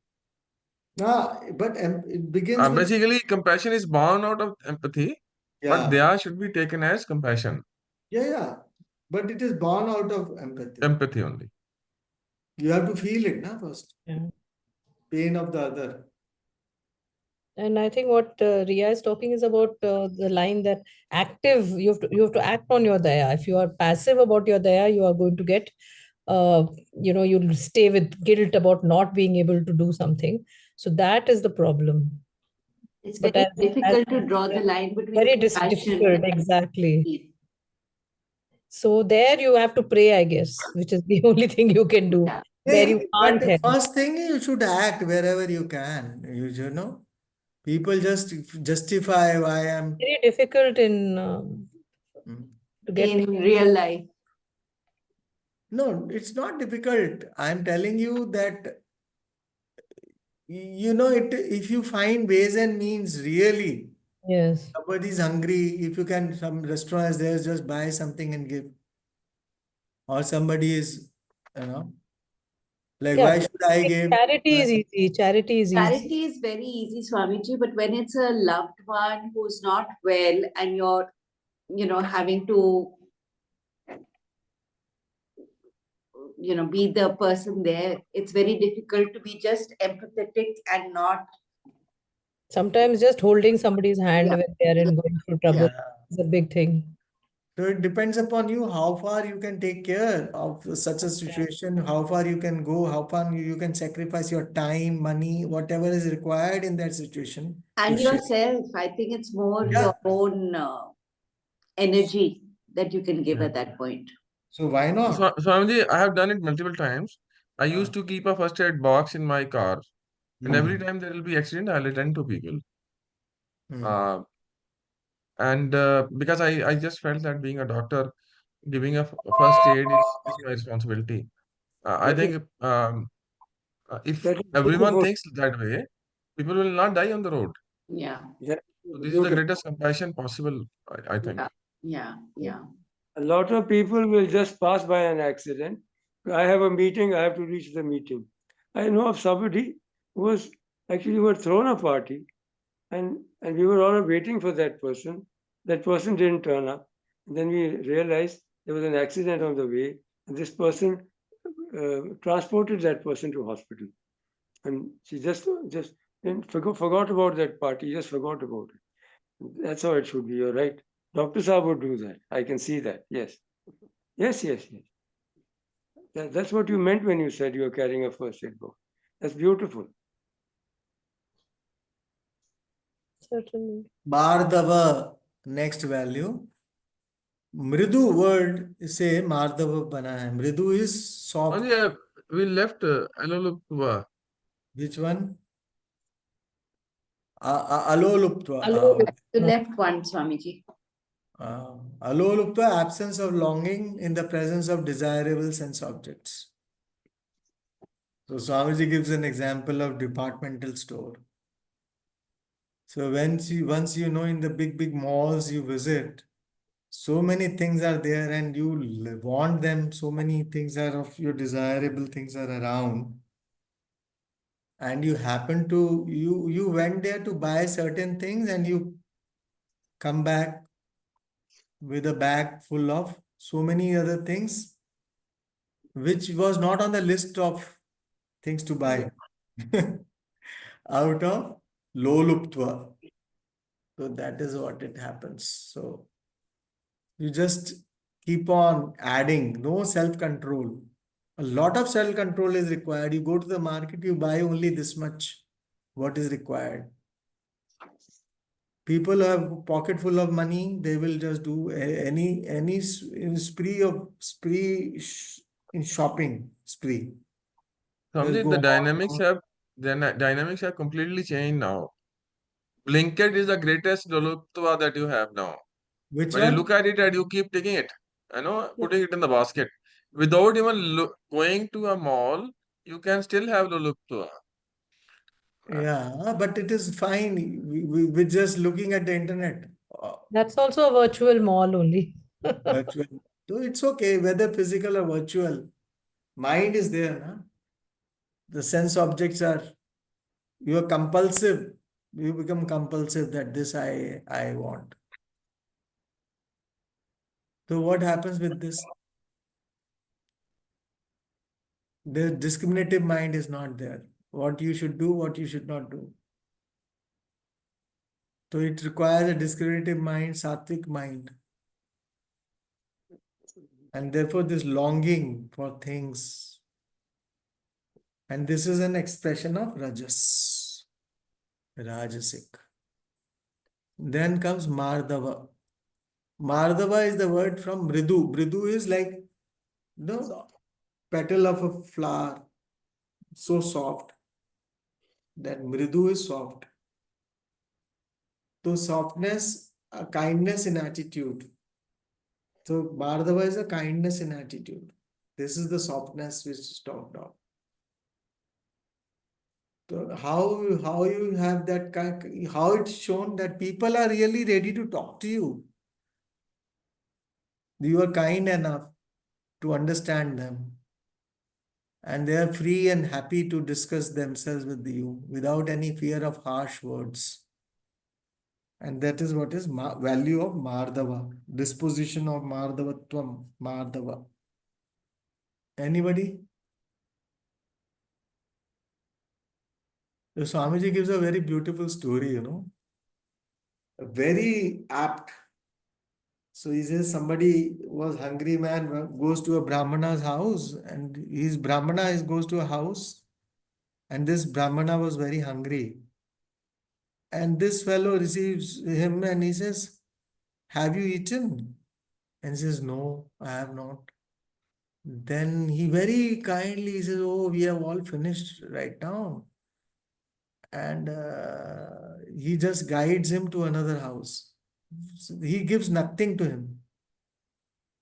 But it begins with. Basically, compassion is born out of empathy, but daya should be taken as compassion. Yeah. But it is born out of empathy. Empathy only. You have to feel it, first. Yeah. Pain of the other. And I think what Riya is talking is about the line that active, you have to act on your daya. If you are passive about your daya, you are going to get, you'll stay with guilt about not being able to do something. So that is the problem. It's very difficult to draw the line between very compassion difficult, and exactly. So there you have to pray, I guess, which is the only thing you can do. Yeah. Where you can't But help. first thing, you should act wherever you can. You know, people just justify why I'm. Very difficult in to get in real life. No, it's not difficult. I'm telling you that, if you find ways and means really. Yes. Somebody's hungry. If you can, some restaurants there, just buy something and give. Or somebody is, like, why should I give? Charity is easy. Charity is easy. Charity is very easy, Swamiji, but when it's a loved one who's not well and you're, having to, be the person there, it's very difficult to be just empathetic and not. Sometimes just holding somebody's hand Yeah. when they are going through trouble is a big thing. So it depends upon you how far you can take care of such a situation, how far you can go, how far you can sacrifice your time, money, whatever is required in that situation. And to share. yourself, I think it's more Yeah. your own energy that you can give Yeah. at that point. So why not? So, Swamiji, I have done it multiple times. I Ah. used to keep a first aid box in my car, and every Hmm. time there will be accident, I'll attend to people. Hmm. And because I just felt that being a doctor, giving a first aid is my responsibility. I That is, think if that is everyone beautiful. thinks that way, people will not die on the road. Yeah, That So is this is the beautiful. greatest compassion possible, I think. yeah. A lot of people will just pass by an accident. I have a meeting, I have to reach the meeting. I know of somebody who was actually who had thrown a party, and we were all waiting for that person. That person didn't turn up. And then we realized there was an accident on the way, and this person transported that person to hospital. And she just didn't forgot about that party, just forgot about it. That's how it should be. You're right. Dr. Saab would do that. I can see that. Yes. Yes. That's what you meant when you said you were carrying a first aid book. That's beautiful. Certainly. Mardava, next value. Mridu word से Mardava बना है. Mridu is soft. And yeah, we left Alolupva. Which one? Aloluptva. You left one, Swamiji. Aloluptva, absence of longing in the presence of desirable sense objects. So Swamiji gives an example of departmental store. So once you know in the big malls you visit, so many things are there and you want them, so many things are of your desirable things are around. And you happen to, you went there to buy certain things and you come back with a bag full of so many other things, which was not on the list of things to buy. Out of loluptva. So that is what it happens. So you just keep on adding, no self-control. A lot of self-control is required. You go to the market, you buy only this much, what is required. People who have pocket full of money, they will just do any spree in shopping spree. Just Swamiji, go the dynamics have completely changed now. Blinkit is the greatest Loluptva that you have now. Which When you one? look at it and you keep taking it, putting it in the basket. Without even going to a mall, you can still have Loluptva. Yeah, but it is fine. We're just looking at the internet. That's also a virtual mall only. Virtual. So it's okay, whether physical or virtual. Mind is there, na? The sense objects are, you are compulsive. You become compulsive that this I want. So what happens with this? The discriminative mind is not there. What you should do, what you should not do. So it requires a discriminative mind, sattvic mind. And therefore this longing for things. And this is an expression of rajas, rajasic. Then comes Mardava. Mardava is the word from Mridu. Mridu is like the petal of a flower, so soft. That Mridu is soft. So softness, a kindness in attitude. So Mardava is a kindness in attitude. This is the softness which is talked of. So how you have that kind, how it's shown that people are really ready to talk to you. You are kind enough to understand them. And they are free and happy to discuss themselves with you without any fear of harsh words. And that is what is value of Mardava, disposition of Mardavatvam, Mardava. Anybody? The Swamiji gives a very beautiful story, very apt. So he says somebody was hungry man goes to a Brahmana's house, and his Brahmana goes to a house, and this Brahmana was very hungry. And this fellow receives him and he says, "Have you eaten?" And he says, "No, I have not." Then he very kindly says, "Oh, we have all finished right now." And he just guides him to another house. So he gives nothing to him,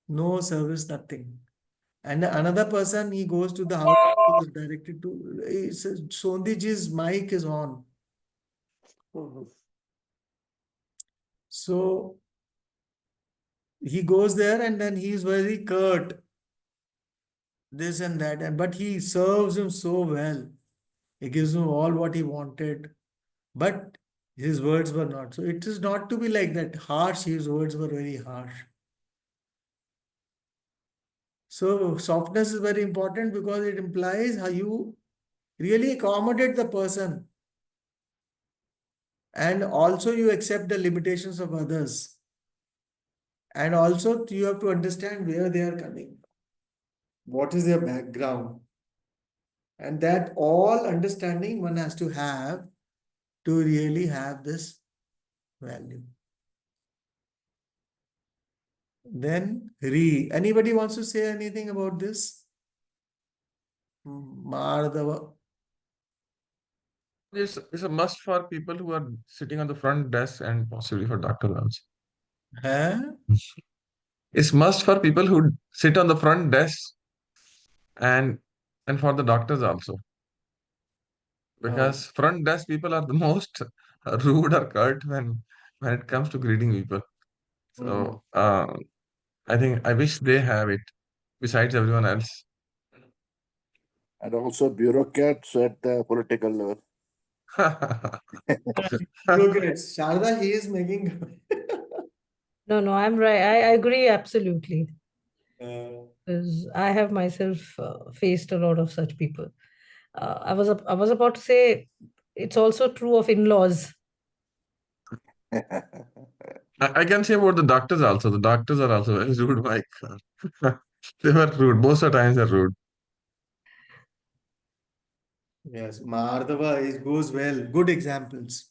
no service, nothing. And another person, he goes to the house, he is directed to, he says, Sondiji's mic is on. Mhm. So he goes there and then he is very curt, this and that, and but he serves him so well. He gives him all what he wanted, but his words were not. So it is not to be like that harsh, his words were very harsh. So softness is very important because it implies how you really accommodate the person, and also you accept the limitations of others, and also you have to understand where they are coming, what is their background, and that all understanding one has to have to really have this value. Then anybody wants to say anything about this? Mardava. It's a must for people who are sitting on the front desk and possibly for doctors also. Huh? It's must for people who sit on the front desk and for the doctors also. Because front desk people are the most rude or curt when it comes to greeting people. So I think I wish they have it besides everyone else. And also bureaucrats at the political level. Bureaucrats. Sharda, he is making. No, I'm right. I agree absolutely. uh, Because I have myself faced a lot of such people. I was about to say it's also true of in-laws. I can say about the doctors also. The doctors are also very rude, Mike. They were rude. Most of the times they're rude. yes, Mardava goes well. Good examples.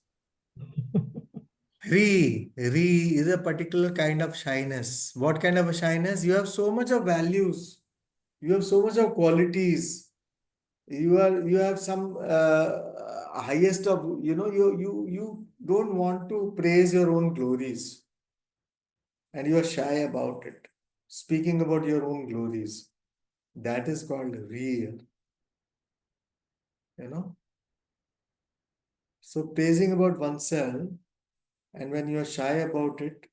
Re is a particular kind of shyness. What kind of a shyness? You have so much of values. You have so much of qualities. You have some highest of, you don't want to praise your own glories, and you are shy about it. Speaking about your own glories, that is called real. So praising about oneself, and when you are shy about it,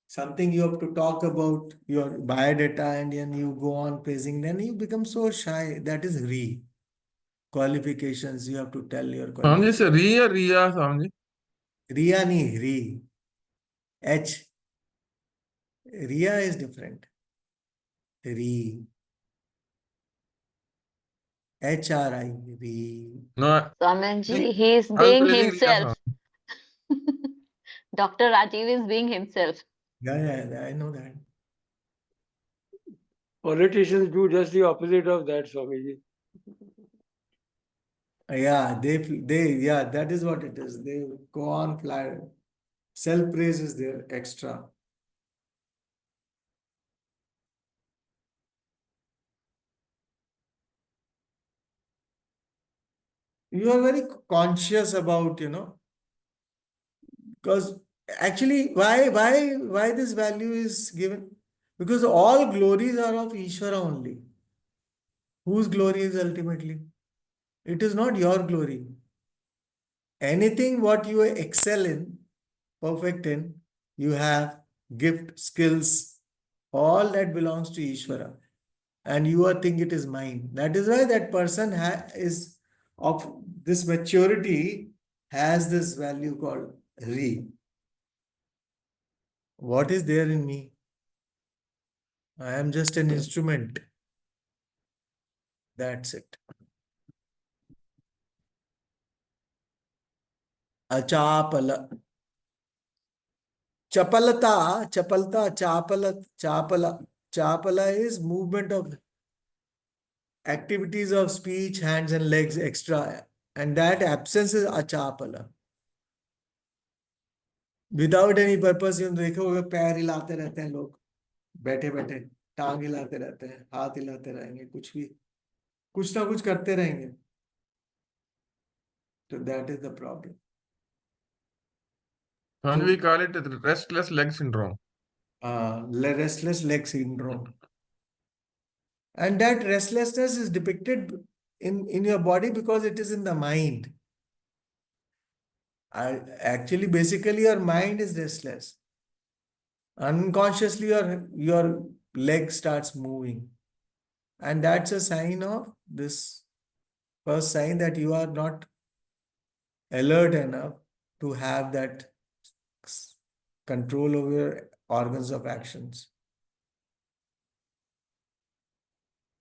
something you have to talk about your biodata, and then you go on praising, then you become so shy. That is qualifications. You have to tell your Swamiji, qualifications. say Ria, Swamiji. Riya nahi, H. Riya is different. Re. HRI. Re. No, I Swamiji, think he is I was being praising Ria, himself. Swamiji. Dr. Rajiv is being himself. Yeah, I know that. Politicians do just the opposite of that, Swamiji. Yeah, yeah, that is what it is. They go on fly. Self-praise is there extra. You are very conscious about, because actually, why this value is given? Because all glories are of Ishvara only. Whose glory is ultimately? It is not your glory. Anything what you excel in, perfect in, you have gift, skills, all that belongs to Ishvara. And you are think it is mine. That is why that person is of this maturity, has this value called Re. What is there in me? I am just an instrument. That's it. Achapala. Chapalata, chapala is movement of activities of speech, hands and legs extra, and that absence is achapala. Without any purpose, you देखोगे पैर हिलाते रहते हैं लोग, बैठे बैठे टांग हिलाते रहते हैं, हाथ हिलाते रहेंगे, कुछ ना कुछ करते रहेंगे. So that is the problem. And So, we call it restless leg syndrome. restless leg syndrome. And that restlessness is depicted in your body because it is in the mind. Actually, basically, your mind is restless. Unconsciously, your leg starts moving. And that's a sign of this first sign that you are not alert enough to have that control over your organs of actions.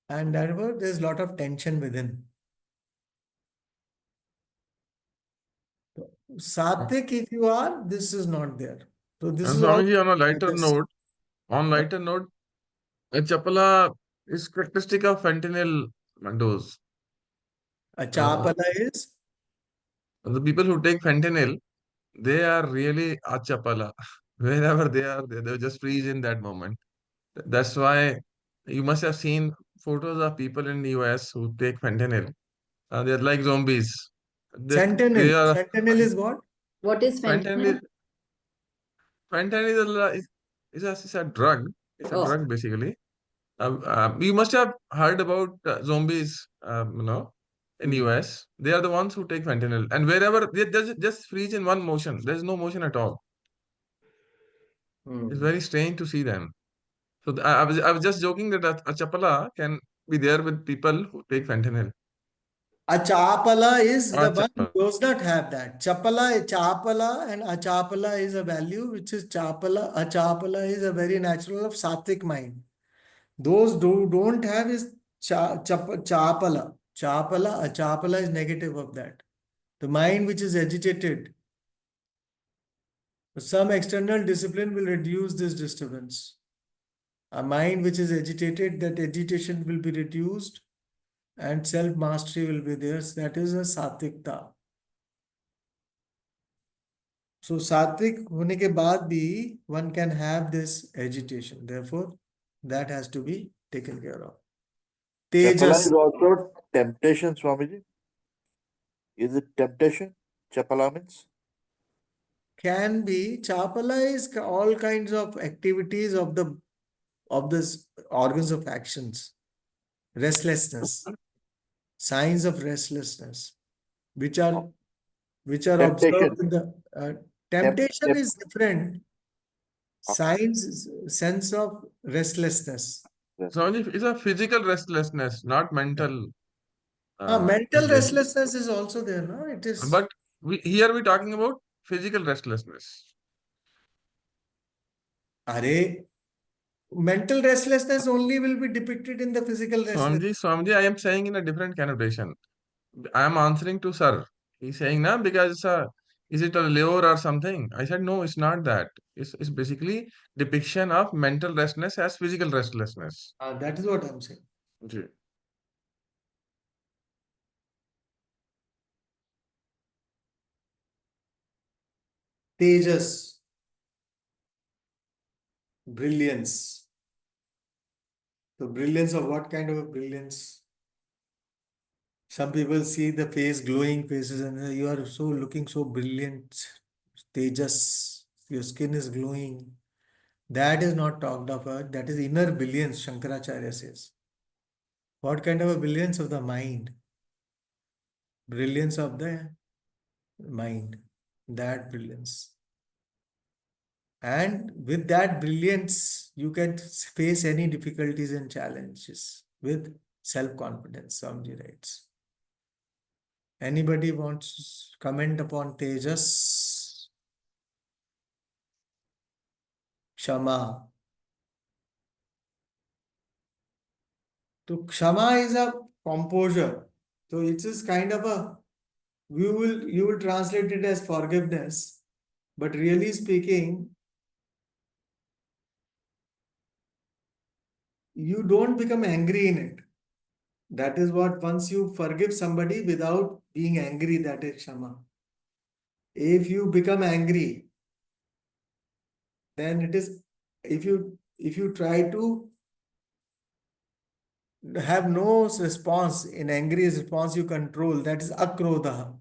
And therefore, there's a lot of tension within. Sattvic, if you are, this is not there. So this And is all. Swamiji, on lighter note, a chapala is characteristic of fentanyl dose. A chapala is The people who take fentanyl, they are really achapala. Wherever they just freeze in that moment. That's why you must have seen photos of people in the US who take fentanyl. They're like zombies. They fentanyl. are Fentanyl is what? What is fentanyl. fentanyl? Fentanyl is a drug. It's a Oh. drug basically. You must have heard about zombies. In US, they are the ones who take fentanyl, and wherever they just freeze in one motion. There's no motion at all. It's very strange to see them. So I was just joking that a chapala can be there with people who take fentanyl. A chapala is the one who Achapala. does not have that. Chapala and achapala is a value which is chapala. Achapala is a very natural of sattvic mind. Those who don't have is chapala. Achapala is negative of that. The mind which is agitated. Some external discipline will reduce this disturbance. A mind which is agitated, that agitation will be reduced and self-mastery will be there. So that is a satvikta. So sattvic होने के बाद भी one can have this agitation. Therefore, that has to be taken care of. Chapala Tejas is also temptation, Swamiji. Is it temptation? Chapala means? can be. Chapala is all kinds of activities of the organs of actions. Restlessness, signs of restlessness, which are observed in the temptation is different. Signs, sense of restlessness. So it's a physical restlessness, not mental. Mental restlessness. restlessness is also there, no? It is. But here we're talking about physical restlessness. Mental restlessness only will be depicted in the physical restlessness. Swamiji, I am saying in a different connotation. I am answering to sir. He's saying, na, because is it a lure or something? I said, no, it's not that. It's basically depiction of mental restlessness as physical restlessness. That is what I'm saying. Okay. Tejas, brilliance. The brilliance of what kind of a brilliance? Some people see the face, glowing faces, and say, you are so looking so brilliant. Tejas, your skin is glowing. That is not talked about. That is inner brilliance, Shankaracharya says. What kind of a brilliance of the mind? Brilliance of the mind. That brilliance. And with that brilliance, you can face any difficulties and challenges with self-confidence, Swamiji writes. Anybody wants to comment upon Tejas? Kshama. So Kshama is a composure. So it is kind of a, you will translate it as forgiveness, but really speaking, you don't become angry in it. That is what, once you forgive somebody without being angry, that is Shama. If you become angry, then it is, if you try to have no response, in angry response you control, that is akrodha.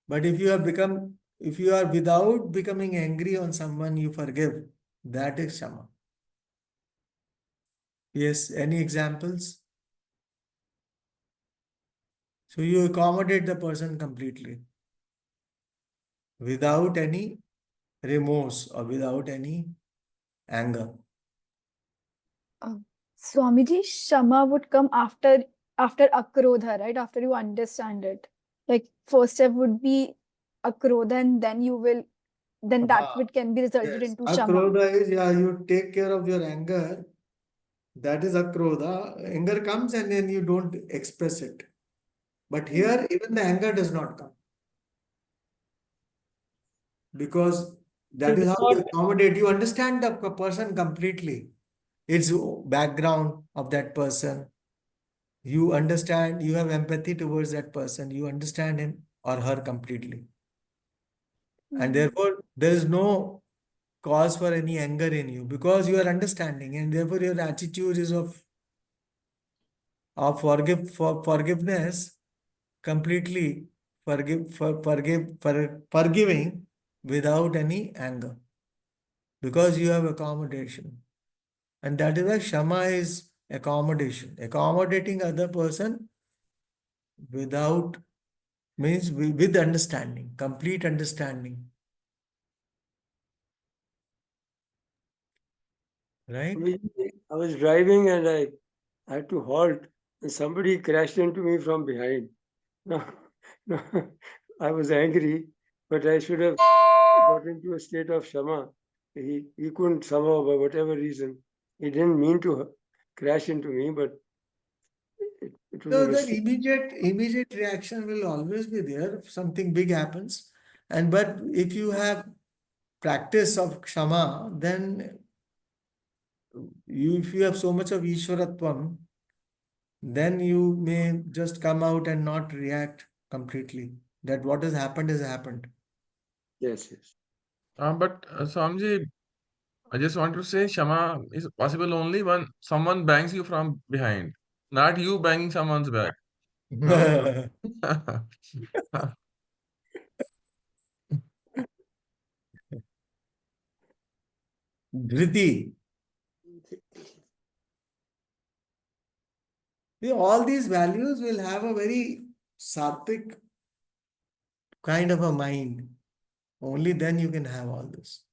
But if you are without becoming angry on someone, you forgive, that is Shama. Yes, any examples? So you accommodate the person completely without any remorse or without any anger. Swamiji, Shama would come after Akrodha, right? After you understand it. Like first step would be Akrodha, and then that can be resulted Yes, into Shama. akrodha is, yeah, you take care of your anger. That is akrodha. Anger comes and then you don't express it. But here, even the anger does not come. Because that is how you accommodate. You understand the person completely. Its background of that person. You understand, you have empathy towards that person. You understand him or her completely. And therefore, there is no cause for any anger in you because you are understanding, and therefore your attitude is of forgiveness, completely forgiving without any anger, because you have accommodation. And that is why Shama is accommodation, accommodating other person without, means with understanding, complete understanding. Right? I was driving and I had to halt, and somebody crashed into me from behind. No, no, I was angry, but I should have got into a state of Shama. He couldn't somehow, by whatever reason. He didn't mean to crash into me, but it was a So that mistake. immediate reaction will always be there if something big happens. But if you have practice of Kshama, then if you have so much of Ishwaratvam, then you may just come out and not react completely. That what has happened. Yes, yes. But Swamiji, I just want to say Shama is possible only when someone bangs you from behind, not you banging someone's back. No? Dhriti. All these values will have a very sattvic kind of a mind. Only then you can have all this.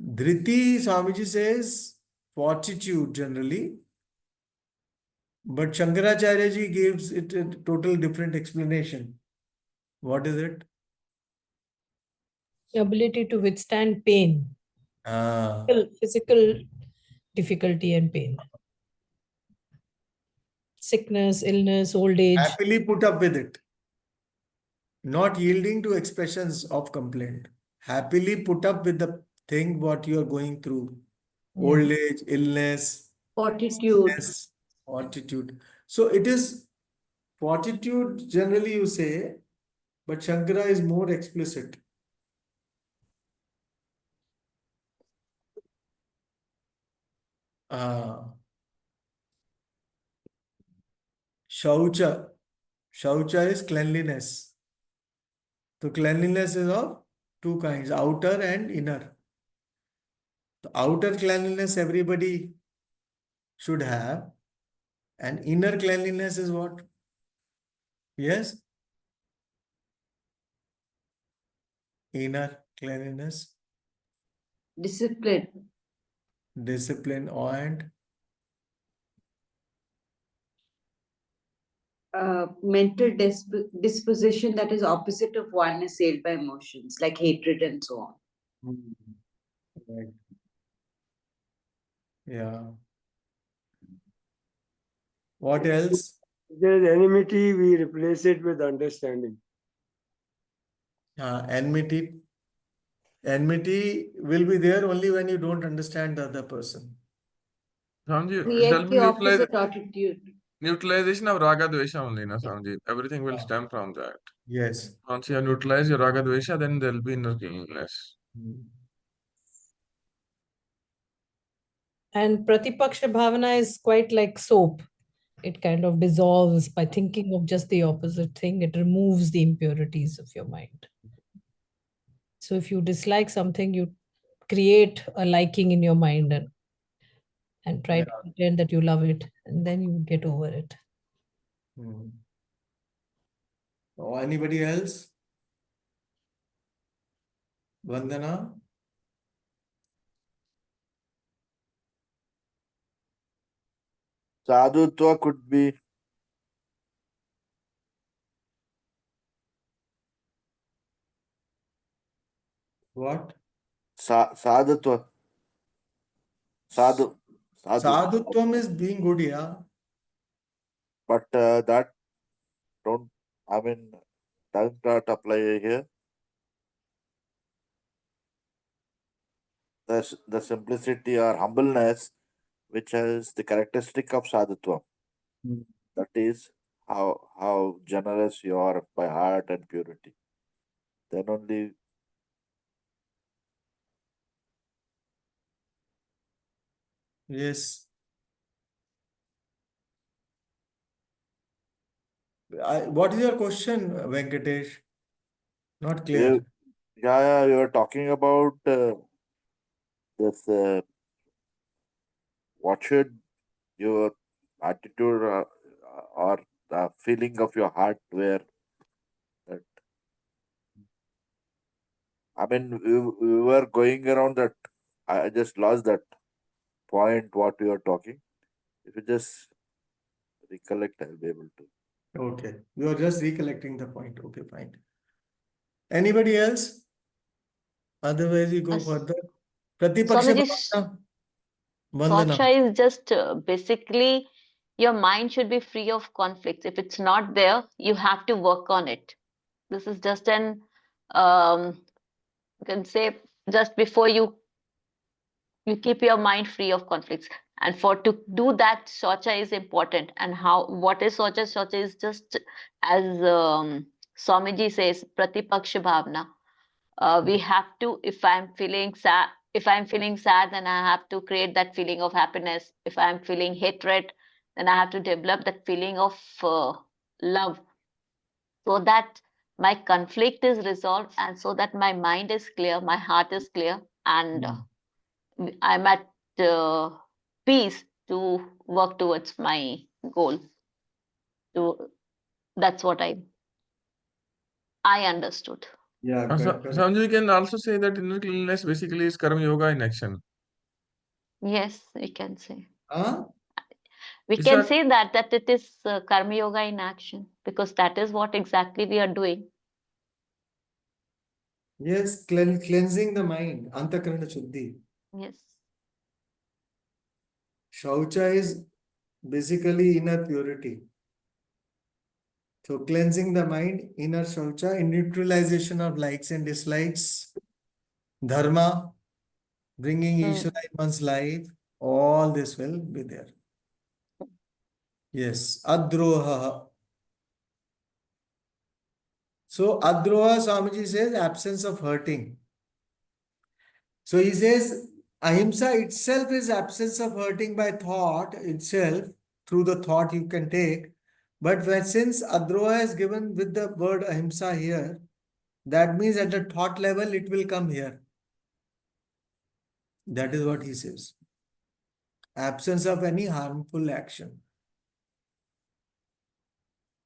Dhriti, Swamiji says, fortitude generally. But Shankaracharya ji gives it a total different explanation. What is it? Ability to withstand pain, Ah, physical difficulty and pain, sickness, illness, old age. happily put up with it. Not yielding to expressions of complaint. Happily put up with the thing what you are going through. Old age, illness, Fortitude. sickness, fortitude. So it is fortitude generally you say, but Shankara is more explicit. Shaucha. Shaucha is cleanliness. So cleanliness is of two kinds, outer and inner. The outer cleanliness everybody should have, and inner cleanliness is what? Yes? Inner cleanliness, Discipline. discipline, and Mental disposition that is opposite of one assailed by emotions like hatred and so on. right. Yeah. What else? If there is enmity, we replace it with understanding. Enmity. Enmity will be there only when you don't understand the other person. Swamiji, Create there'll be the opposite attitude. neutralization of raga dvesha only, na Swamiji. Everything will stem from that. Yes. Once you have neutralized your raga dvesha, then there'll be inner cleanliness. And Pratipaksha Bhavana is quite like soap. It kind of dissolves by thinking of just the opposite thing. It removes the impurities of your mind. So if you dislike something, you create a liking in your mind and try to pretend that you love it, and then you get over it. Or anybody else? Vandana? Sadhutva could be What? sadhutva. Sadhu. Sadhutvam is being good, yeah. But that don't, I mean, does not apply here. The simplicity or humbleness, which is the characteristic of sadhutva. That is how generous you are by heart and purity. Then only Yes. What is your question, Venkatesh? Not clear. yeah, you are talking about this. What should your attitude or the feeling of your heart where that, I mean, we were going around that. I just lost that point what we were talking. If you just recollect, I'll be able to. Okay. You are just recollecting the point. Okay, fine. Anybody else? Otherwise, you go Yes. further. Pratipaksha Swamiji, Bhavana. Vandana. Swaksha is just basically your mind should be free of conflicts. If it's not there, you have to work on it. This is just an you can say just before you keep your mind free of conflicts. And for to do that, Socha is important. And how what is Socha? Socha is just as Swamiji says, Pratipaksha Bhavna. We have to, if I'm feeling sad, then I have to create that feeling of happiness. If I'm feeling hatred, then I have to develop that feeling of love, so that my conflict is resolved, and so that my mind is clear, my heart is clear, and I'm at peace to work towards my goal. To That's what I understood. Yeah, correct. Swamiji, we can also say that inner cleanliness basically is karma yoga in action. Yes, we can say. Huh? We Is can that- say that it is karma yoga in action, because that is what exactly we are doing. Yes, cleansing the mind. Antakarana Shuddhi. Yes. Shaucha is basically inner purity. So cleansing the mind, inner Shaucha, in neutralization of likes and dislikes, dharma, bringing Ishvara in one's life, all this will be there. Yes, adroha. So adroha, Swamiji says, absence of hurting. So he says, ahimsa itself is absence of hurting by thought itself. Through the thought you can take. But since adroha is given with the word ahimsa here, that means at the thought level it will come here. That is what he says. Absence of any harmful action.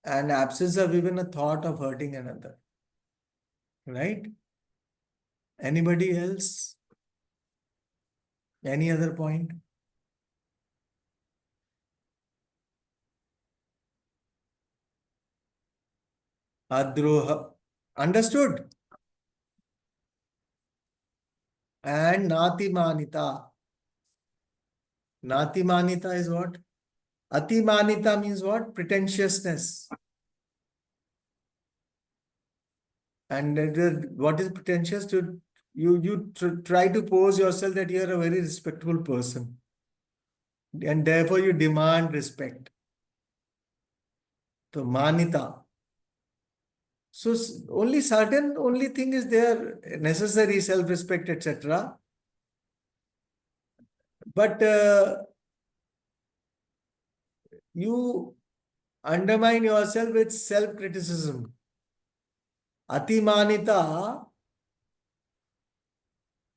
And absence of even a thought of hurting another. Right? Anybody else? Any other point? Adroha. Understood? And Natimanita. Natimanita is what? Atimanita means what? Pretentiousness. And what is pretentious? You try to pose yourself that you are a very respectful person. and therefore you demand respect. So manita. So only thing is there, necessary self-respect, etc. But you undermine yourself with self-criticism. Atimanita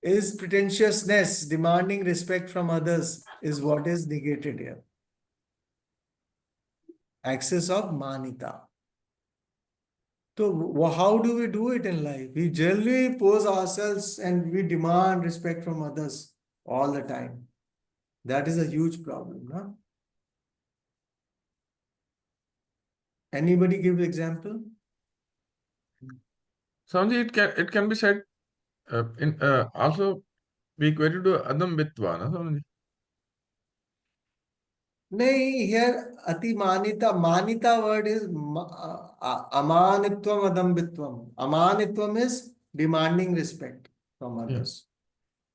is pretentiousness, demanding respect from others is what is negated here. Excess of manita. So how do we do it in life? We generally pose ourselves and we demand respect from others all the time. That is a huge problem, no? Anybody give example? Swamiji, it can be said in also be equated to Adam Vitva, na Swamiji? Nay, here ati manita. Manita word is amanitvam adambitvam. Amanitvam is demanding respect from others.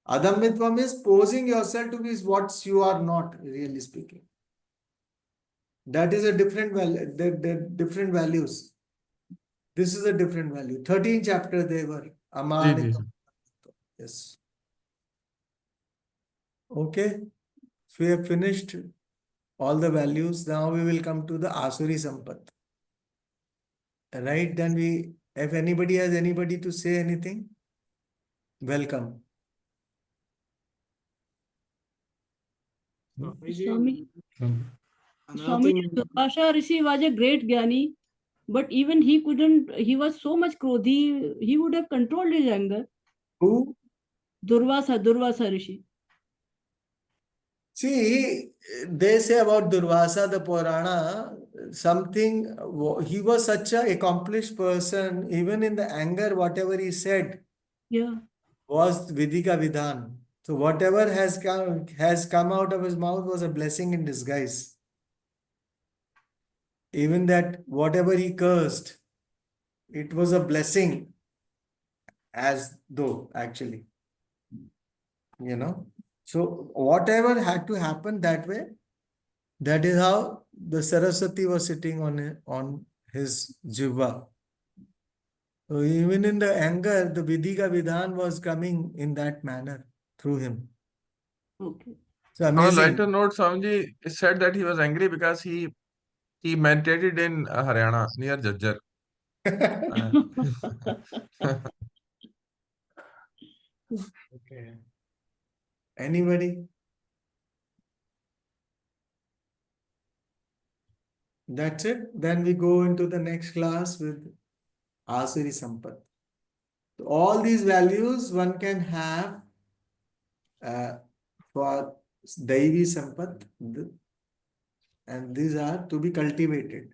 Adambitvam is posing yourself to be what you are not, really speaking. That is a different value, different values. This is a different value. 13th chapter they were. Amanitvam. Yes. Okay. So we have finished all the values. Now we will come to the Asuri Sampat. Right, then if anybody has anybody to say anything, welcome. Swami Durvasa Rishi was a great Jnani, but even he was so much krodhi, he would have controlled his anger. Who? Durvasa Rishi. See, they say about Durvasa, the Purana, something, he was such an accomplished person, even in the anger, whatever he said was Vidika Vidhan. So whatever has come out of his mouth was a blessing in disguise. Even that whatever he cursed, it was a blessing as though actually, you know. So whatever had to happen that way, that is how the Saraswati was sitting on his jiva. So even in the anger, the Vidika Vidhan was coming in that manner through him. Okay. So On a amazing. lighter note, Swamiji, it said that he was angry because he meditated in Haryana near Jajjar. Okay. Anybody? That's it. Then we go into the next class with Asuri Sampat. So all these values one can have for Daivi Sampat, and these are to be cultivated.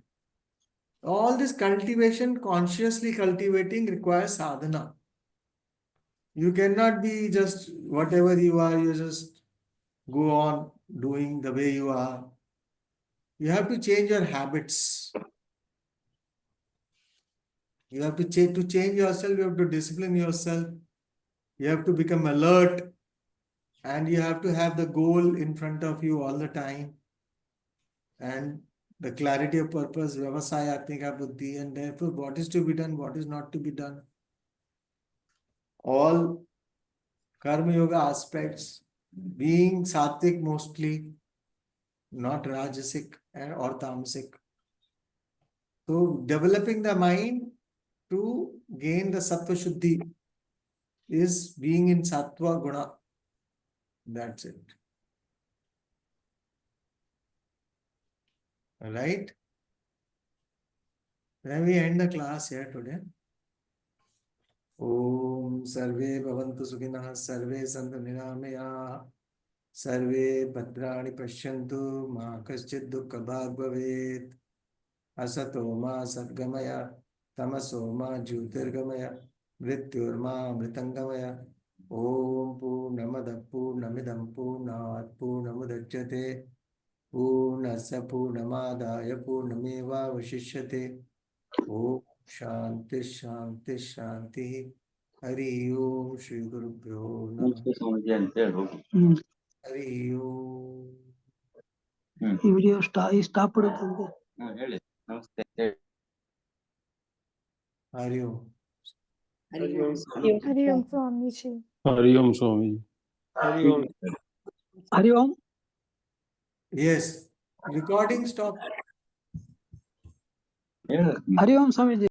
All this cultivation, consciously cultivating, requires sadhana. You cannot be just whatever you are, you just go on doing the way you are. You have to change your habits. You have to change yourself, you have to discipline yourself. You have to become alert, and you have to have the goal in front of you all the time. And the clarity of purpose, Vyavasaya, Atmika Buddhi, and therefore what is to be done, what is not to be done. All Karma Yoga aspects, being Sattvic mostly, not Rajasic or Tamasic. So developing the mind to gain the Sattva Shuddhi is being in Sattva Guna. That's it. Alright? Then we end the class here today. Om Sarve Bhavantu Sukhinah Sarve Santu Niramaya Sarve Bhadrani Pashyantu Ma Kaschid Dukkha Bhag Bhavet Asato Ma Sadgamaya Tamaso Ma Jyotirgamaya Mrityurma Mritangamaya Om Purnamada Purnamidam Purnat Purnamudachyate Purnasya Purnamadaya Purnameva Vashishyate Om Shanti Shanti Shanti Hari Om Shri Guru Pyo Namah Hari Om ಈ video stop ಬಿಡುತ್ತಂತೆ. Hari Om. Hari Om. Hari Om Swamiji. Hari Om Swami. Hari Om. ಹರಿ ಓಂ. Yes. Recording stop. ಹರಿ ಓಂ ಸ್ವಾಮೀಜಿ.